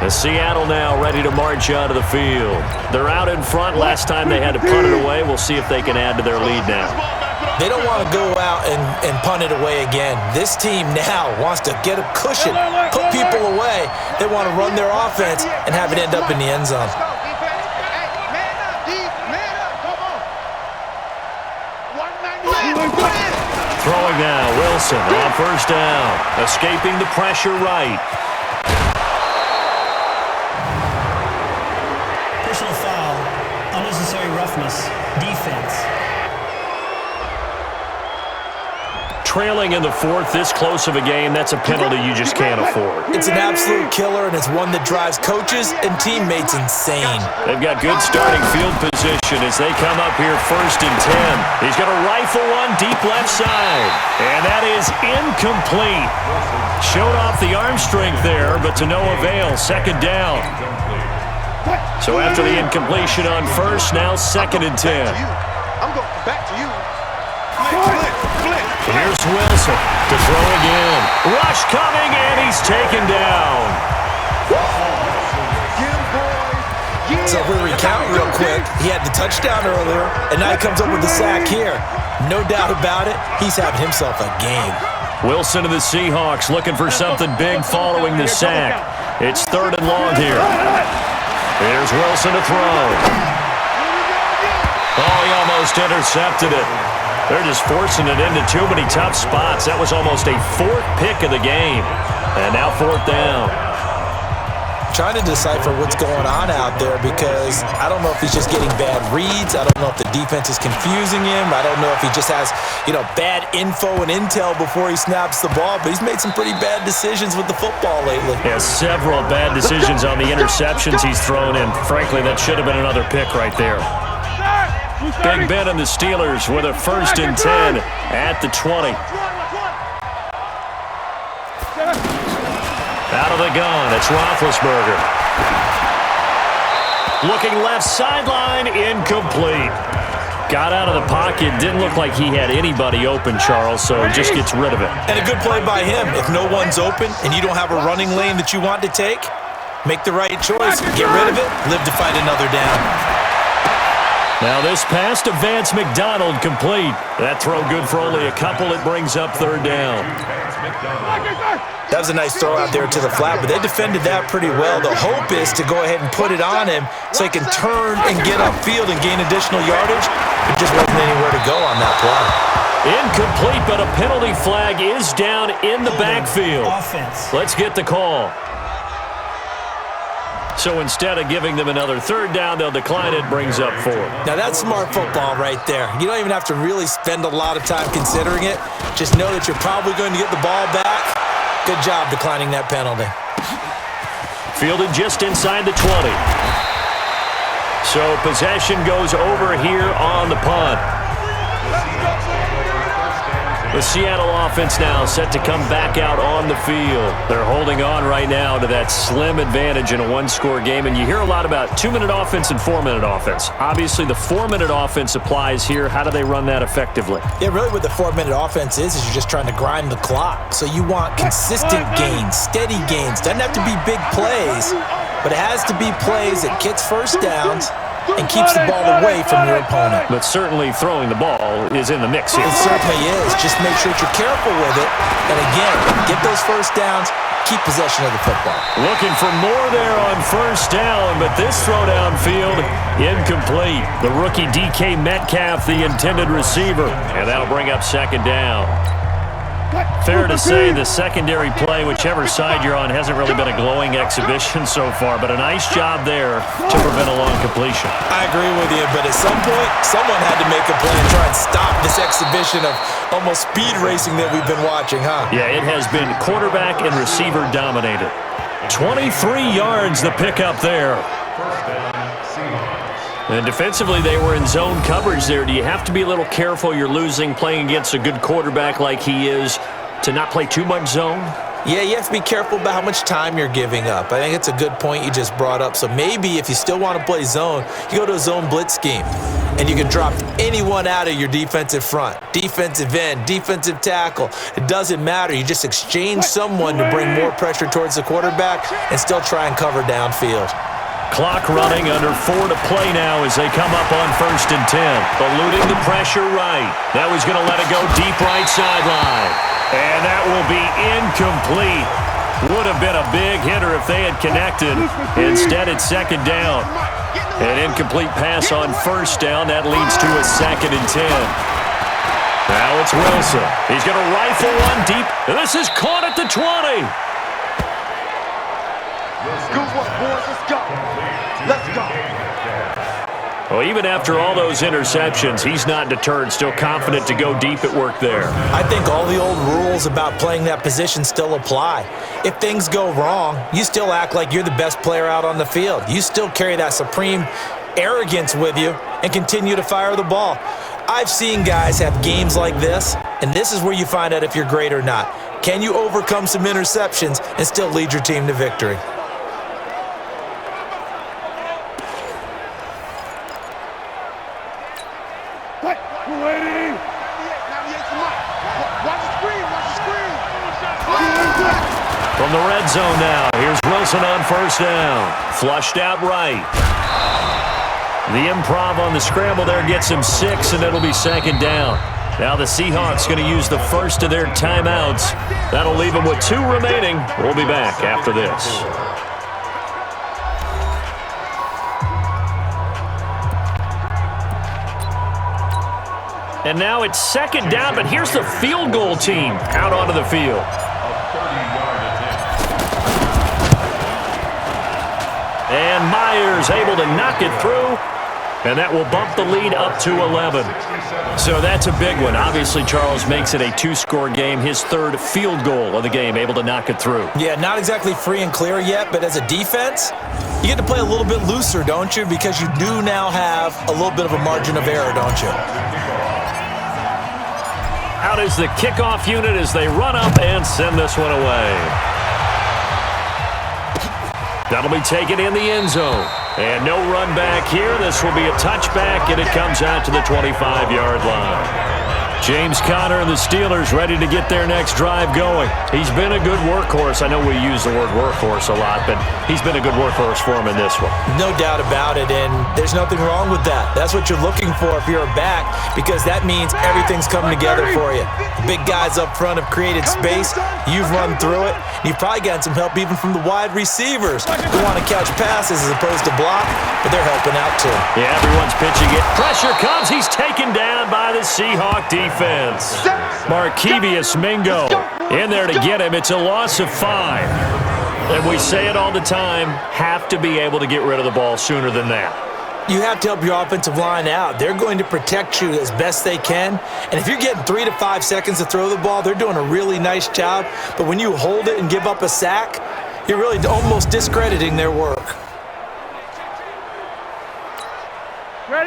The Seattle now ready to march out of the field. They're out in front. Last time they had to punt it away. We'll see if they can add to their lead now. They don't want to go out and punt it away again. This team now wants to get a cushion, put people away. They want to run their offense and have it end up in the end zone. Throwing now, Wilson on 1st down. Escaping the pressure right. Personal foul, unnecessary roughness, defense. Trailing in the 4th, this close of a game, that's a penalty you just can't afford. It's an absolute killer, and it's one that drives coaches and teammates insane. They've got good starting field position as they come up here 1st and 10. He's going to rifle one deep left side, and that is incomplete. Showed off the arm strength there, but to no avail. 2nd down. So after the incompletion on 1st, now 2nd and 10. I'm going back to you. Here's Wilson to throw again. Rush coming, and he's taken down. So if we recount real quick, he had the touchdown earlier, and now he comes up with the sack here. No doubt about it, he's having himself a game. Wilson of the Seahawks looking for something big following the sack. It's 3rd and long here. Here's Wilson to throw. Oh, he almost intercepted it. They're just forcing it into too many tough spots. That was almost a 4th pick of the game. And now 4th down. Trying to decipher what's going on out there because I don't know if he's just getting bad reads. I don't know if the defense is confusing him. I don't know if he just has, bad info and intel before he snaps the ball. But he's made some pretty bad decisions with the football lately. Yeah, several bad decisions on the interceptions he's thrown in. Frankly, that should have been another pick right there. Big Ben and the Steelers with a 1st and 10 at the 20. Out of the gun, it's Roethlisberger. Looking left sideline, incomplete. Got out of the pocket, didn't look like he had anybody open, Charles, so just gets rid of it. And a good play by him. If no one's open and you don't have a running lane that you want to take, make the right choice. Get rid of it, live to fight another down. Now this pass to Vance McDonald complete. That throw good for only a couple. It brings up third down. That was a nice throw out there to the flat, but they defended that pretty well. The hope is to go ahead and put it on him so he can turn and get upfield and gain additional yardage. There just wasn't anywhere to go on that play. Incomplete, but a penalty flag is down in the backfield. Let's get the call. So instead of giving them another third down, they'll decline it, brings up 4. Now that's smart football right there. You don't even have to really spend a lot of time considering it. Just know that you're probably going to get the ball back. Good job declining that penalty. Fielded just inside the 20. So possession goes over here on the punt. The Seattle offense now set to come back out on the field. They're holding on right now to that slim advantage in a one-score game, and you hear a lot about 2-minute offense and 4-minute offense. Obviously, the 4-minute offense applies here. How do they run that effectively? Yeah, really what the 4-minute offense is you're just trying to grind the clock. So you want consistent gains, steady gains. Doesn't have to be big plays, but it has to be plays that gets first downs and keeps the ball away from your opponent. But certainly throwing the ball is in the mix here. It certainly is. Just make sure that you're careful with it. And again, get those first downs, keep possession of the football. Looking for more there on first down, but this throw downfield, incomplete. The rookie DK Metcalfe, the intended receiver, and that'll bring up second down. Fair to say the secondary play, whichever side you're on, hasn't really been a glowing exhibition so far, but a nice job there to prevent a long completion. I agree with you, but at some point, someone had to make a play and try and stop this exhibition of almost speed racing that we've been watching, huh? Yeah, it has been quarterback and receiver dominated. 23 yards the pickup there. And defensively, they were in zone coverage there. Do you have to be a little careful? You're losing, playing against a good quarterback like he is, to not play too much zone? Yeah, you have to be careful about how much time you're giving up. I think it's a good point you just brought up. So maybe if you still want to play zone, you go to a zone blitz scheme, and you can drop anyone out of your defensive front, defensive end, defensive tackle. It doesn't matter. You just exchange someone to bring more pressure towards the quarterback and still try and cover downfield. Clock running, under 4 to play now as they come up on 1st and 10. Eluding the pressure right. That was going to let it go deep right sideline. And that will be incomplete. Would have been a big hitter if they had connected. Instead, it's second down. An incomplete pass on first down. That leads to a 2nd and 10. Now it's Wilson. He's going to rifle one deep. And this is caught at the 20. Good work, boys. Let's go. Let's go. Well, even after all those interceptions, he's not deterred, still confident to go deep at work there. I think all the old rules about playing that position still apply. If things go wrong, you still act like you're the best player out on the field. You still carry that supreme arrogance with you and continue to fire the ball. I've seen guys have games like this, and this is where you find out if you're great or not. Can you overcome some interceptions and still lead your team to victory? From the red zone now, here's Wilson on first down. Flushed out right. The improv on the scramble there gets him 6, and it'll be second down. Now the Seahawks going to use the first of their timeouts. That'll leave them with 2 remaining. We'll be back after this. And now it's second down, but here's the field goal team out onto the field. And Myers able to knock it through, and that will bump the lead up to 11. So that's a big one. Obviously, Charles makes it a 2-score game, his 3rd field goal of the game, able to knock it through. Yeah, not exactly free and clear yet, but as a defense, you get to play a little bit looser, don't you? Because you do now have a little bit of a margin of error, don't you? Out is the kickoff unit as they run up and send this one away. That'll be taken in the end zone. And no run back here. This will be a touchback, and it comes out to the 25-yard line. James Conner and the Steelers ready to get their next drive going. He's been a good workhorse. I know we use the word workhorse a lot, but he's been a good workhorse for him in this one. No doubt about it, and there's nothing wrong with that. That's what you're looking for if you're a back, because that means everything's coming together for you. The big guys up front have created space. You've run through it. And you've probably gotten some help even from the wide receivers who want to catch passes as opposed to block, but they're helping out too. Yeah, everyone's pitching it. Pressure comes. He's taken down by the Seahawk defense. Markevious Mingo in there to get him. It's a loss of 5. And we say it all the time, have to be able to get rid of the ball sooner than that. You have to help your offensive line out. They're going to protect you as best they can. And if you're getting 3 to 5 seconds to throw the ball, they're doing a really nice job. But when you hold it and give up a sack, you're really almost discrediting their work.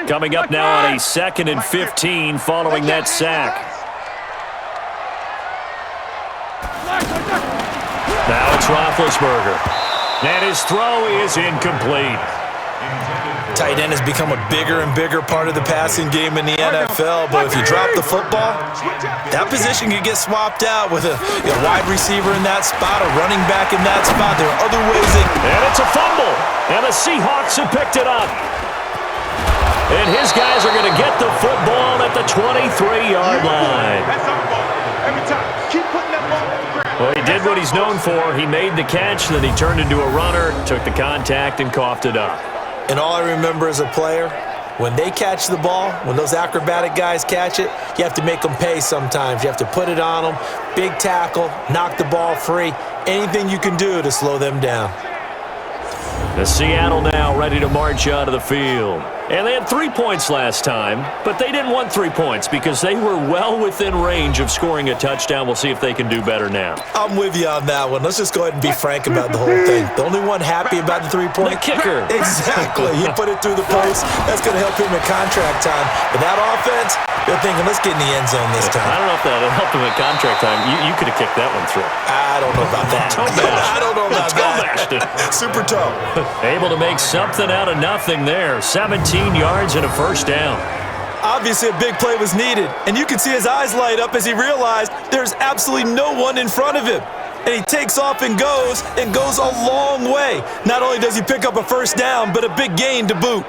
Coming up now on a 2nd and 15 following that sack. Now it's Roethlisberger. And his throw is incomplete. Tight end has become a bigger and bigger part of the passing game in the NFL, but if you drop the football, that position could get swapped out with a wide receiver in that spot, a running back in that spot. There are other ways that... And it's a fumble, and the Seahawks have picked it up. And his guys are going to get the football at the 23-yard line. Every time. Keep putting that ball on the ground. Well, he did what he's known for. He made the catch, then he turned into a runner, took the contact, and coughed it up. And all I remember as a player, when they catch the ball, when those acrobatic guys catch it, you have to make them pay sometimes. You have to put it on them, big tackle, knock the ball free, anything you can do to slow them down. The Seattle now ready to march out of the field. And they had 3 points last time, but they didn't want 3 points because they were well within range of scoring a touchdown. We'll see if they can do better now. I'm with you on that one. Let's just go ahead and be frank about the whole thing. The only one happy about the 3-point? The kicker. Exactly. He put it through the post. That's going to help him in contract time. But that offense, they're thinking, let's get in the end zone this time. I don't know if that helped him in contract time. You could have kicked that one through. I don't know about that. I don't know about that. Super tough. Able to make something out of nothing there. 17 yards and a first down. Obviously, a big play was needed, and you can see his eyes light up as he realized there's absolutely no one in front of him. And he takes off and goes a long way. Not only does he pick up a first down, but a big gain to boot.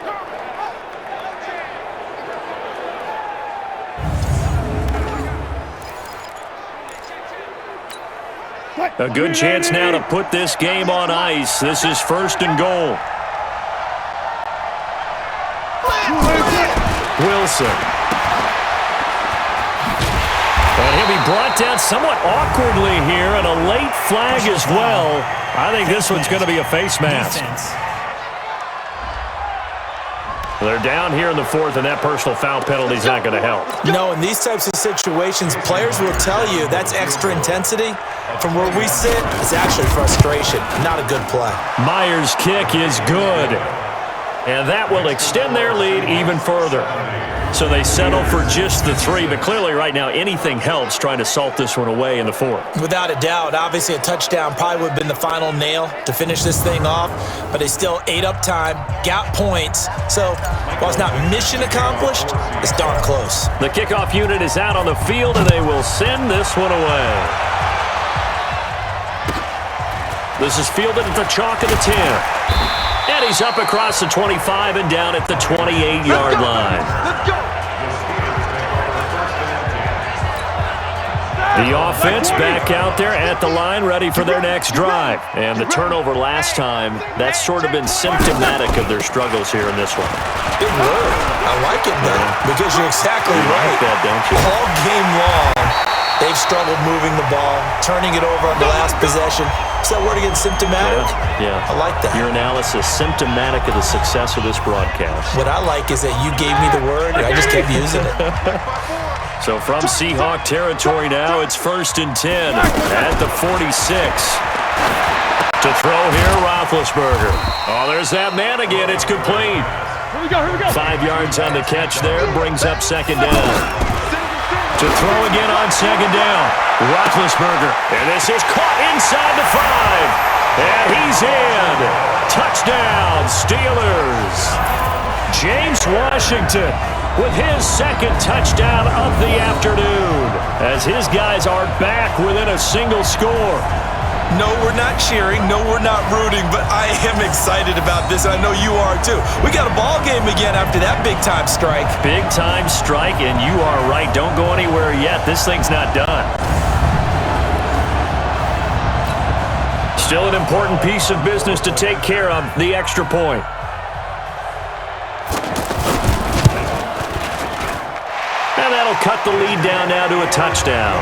A good chance now to put this game on ice. This is 1st and goal. Wilson. And he'll be brought down somewhat awkwardly here, and a late flag as well. I think this one's going to be a face mask. They're down here in the 4th, and that personal foul penalty is not going to help. No, in these types of situations, players will tell you that's extra intensity. From where we sit, it's actually frustration. Not a good play. Myers' kick is good. And that will extend their lead even further. So they settle for just the 3, but clearly right now anything helps trying to salt this one away in the 4th. Without a doubt, obviously a touchdown probably would have been the final nail to finish this thing off, but they still ate up time, got points. So while it's not mission accomplished, it's darn close. The kickoff unit is out on the field, and they will send this one away. This is fielded at the chalk of the 10. And he's up across the 25 and down at the 28-yard line. Let's go. The offense back out there at the line, ready for their next drive. And the turnover last time, that's sort of been symptomatic of their struggles here in this one. Good word. I like it, though, because you're exactly right. Like that, don't you? All game long, they've struggled moving the ball, turning it over on the last possession. Is that word again, symptomatic? Yeah. I like that. Your analysis, symptomatic of the success of this broadcast. What I like is that you gave me the word, and I just kept using it. So from Seahawk territory now, it's 1st and 10 at the 46. To throw here, Roethlisberger. Oh, there's that man again. It's complete. Here we go. 5 yards on the catch there, brings up 2nd down. To throw again on second down. Roethlisberger. And this is caught inside the 5. And he's in. Touchdown, Steelers. James Washington with his second touchdown of the afternoon, as his guys are back within a single score. No, we're not cheering. No, we're not rooting, but I am excited about this, and I know you are too. We got a ball game again after that big-time strike. Big-time strike, and you are right. Don't go anywhere yet. This thing's not done. Still an important piece of business to take care of, the extra point. And that'll cut the lead down now to a touchdown.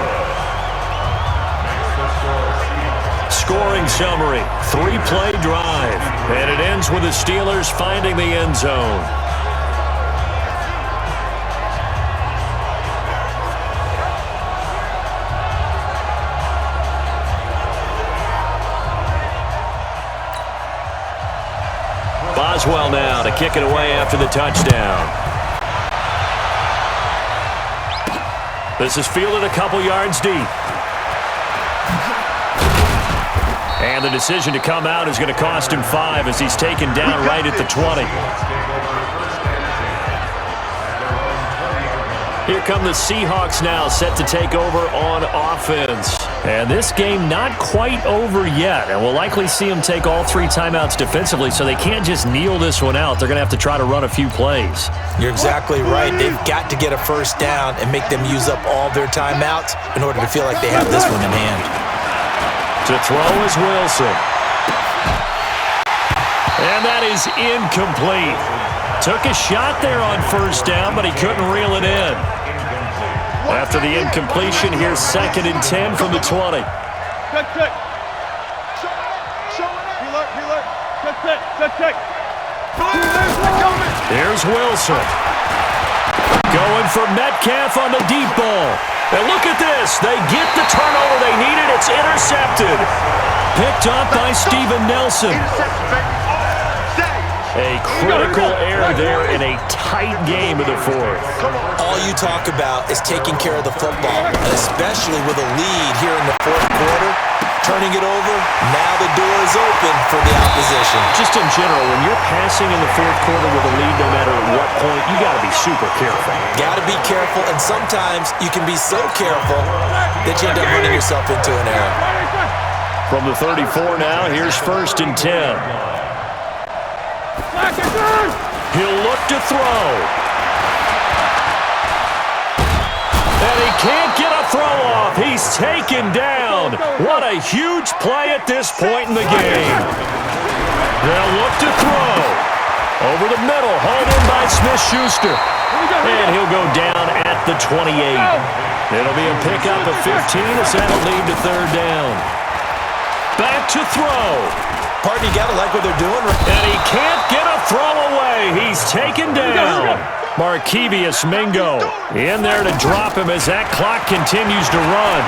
Scoring summary, 3-play drive. And it ends with the Steelers finding the end zone. Boswell now to kick it away after the touchdown. This is fielded a couple yards deep. And the decision to come out is going to cost him 5 as he's taken down right at the 20. Here come the Seahawks now, set to take over on offense. And this game not quite over yet, and we'll likely see them take all 3 timeouts defensively, so they can't just kneel this one out. They're going to have to try to run a few plays. You're exactly right. They've got to get a first down and make them use up all their timeouts in order to feel like they have this one in hand. To throw is Wilson. And that is incomplete. Took a shot there on first down, but he couldn't reel it in. After the incompletion, here's 2nd and 10 from the 20. Check. Check. Here's Wilson. Going for Metcalfe on the deep ball. And look at this. They get the turnover they needed. It's intercepted. Picked up by Steven Nelson. A critical error there in a tight game of the 4th. All you talk about is taking care of the football, and especially with a lead here in the 4th quarter. Turning it over, now the door is open for the opposition. Just in general, when you're passing in the 4th quarter with a lead, no matter at what point, you got to be super careful. Got to be careful, and sometimes you can be so careful that you end up running yourself into an error. From the 34 now, here's 1st and 10. He'll look to throw. And he can't get a throw off. He's taken down. What a huge play at this point in the game. They'll look to throw. Over the middle, hauled in by Smith-Schuster. And he'll go down at the 28. It'll be a pickup of 15 as that'll lead to 3rd down. Back to throw. Partner, you got to like what they're doing. And he can't get a throw away. He's taken down. Markevius Mingo in there to drop him as that clock continues to run.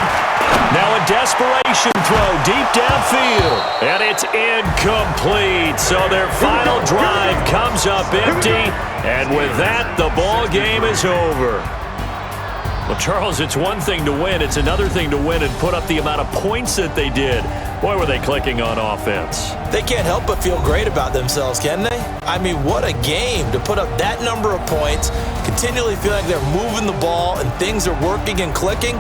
Now a desperation throw deep downfield. And it's incomplete. So their final drive comes up empty. And with that, the ball game is over. Well, Charles, it's one thing to win. It's another thing to win and put up the amount of points that they did. Boy, were they clicking on offense. They can't help but feel great about themselves, can they? I mean, what a game to put up that number of points, continually feel like they're moving the ball and things are working and clicking.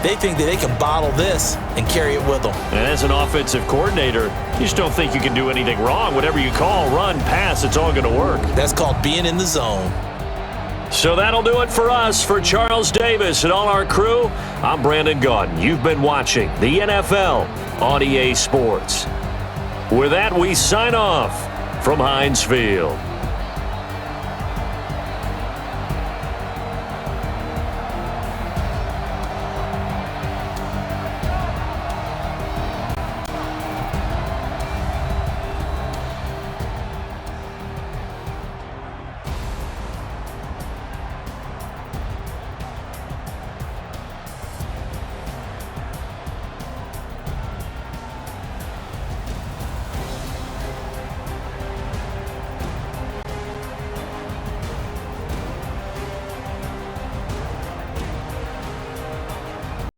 They think that they can bottle this and carry it with them. And as an offensive coordinator, you just don't think you can do anything wrong. Whatever you call, run, pass, it's all going to work. That's called being in the zone. So that'll do it for us. For Charles Davis and all our crew, I'm Brandon Gaudin. You've been watching the NFL on EA Sports. With that, we sign off from Heinz Field.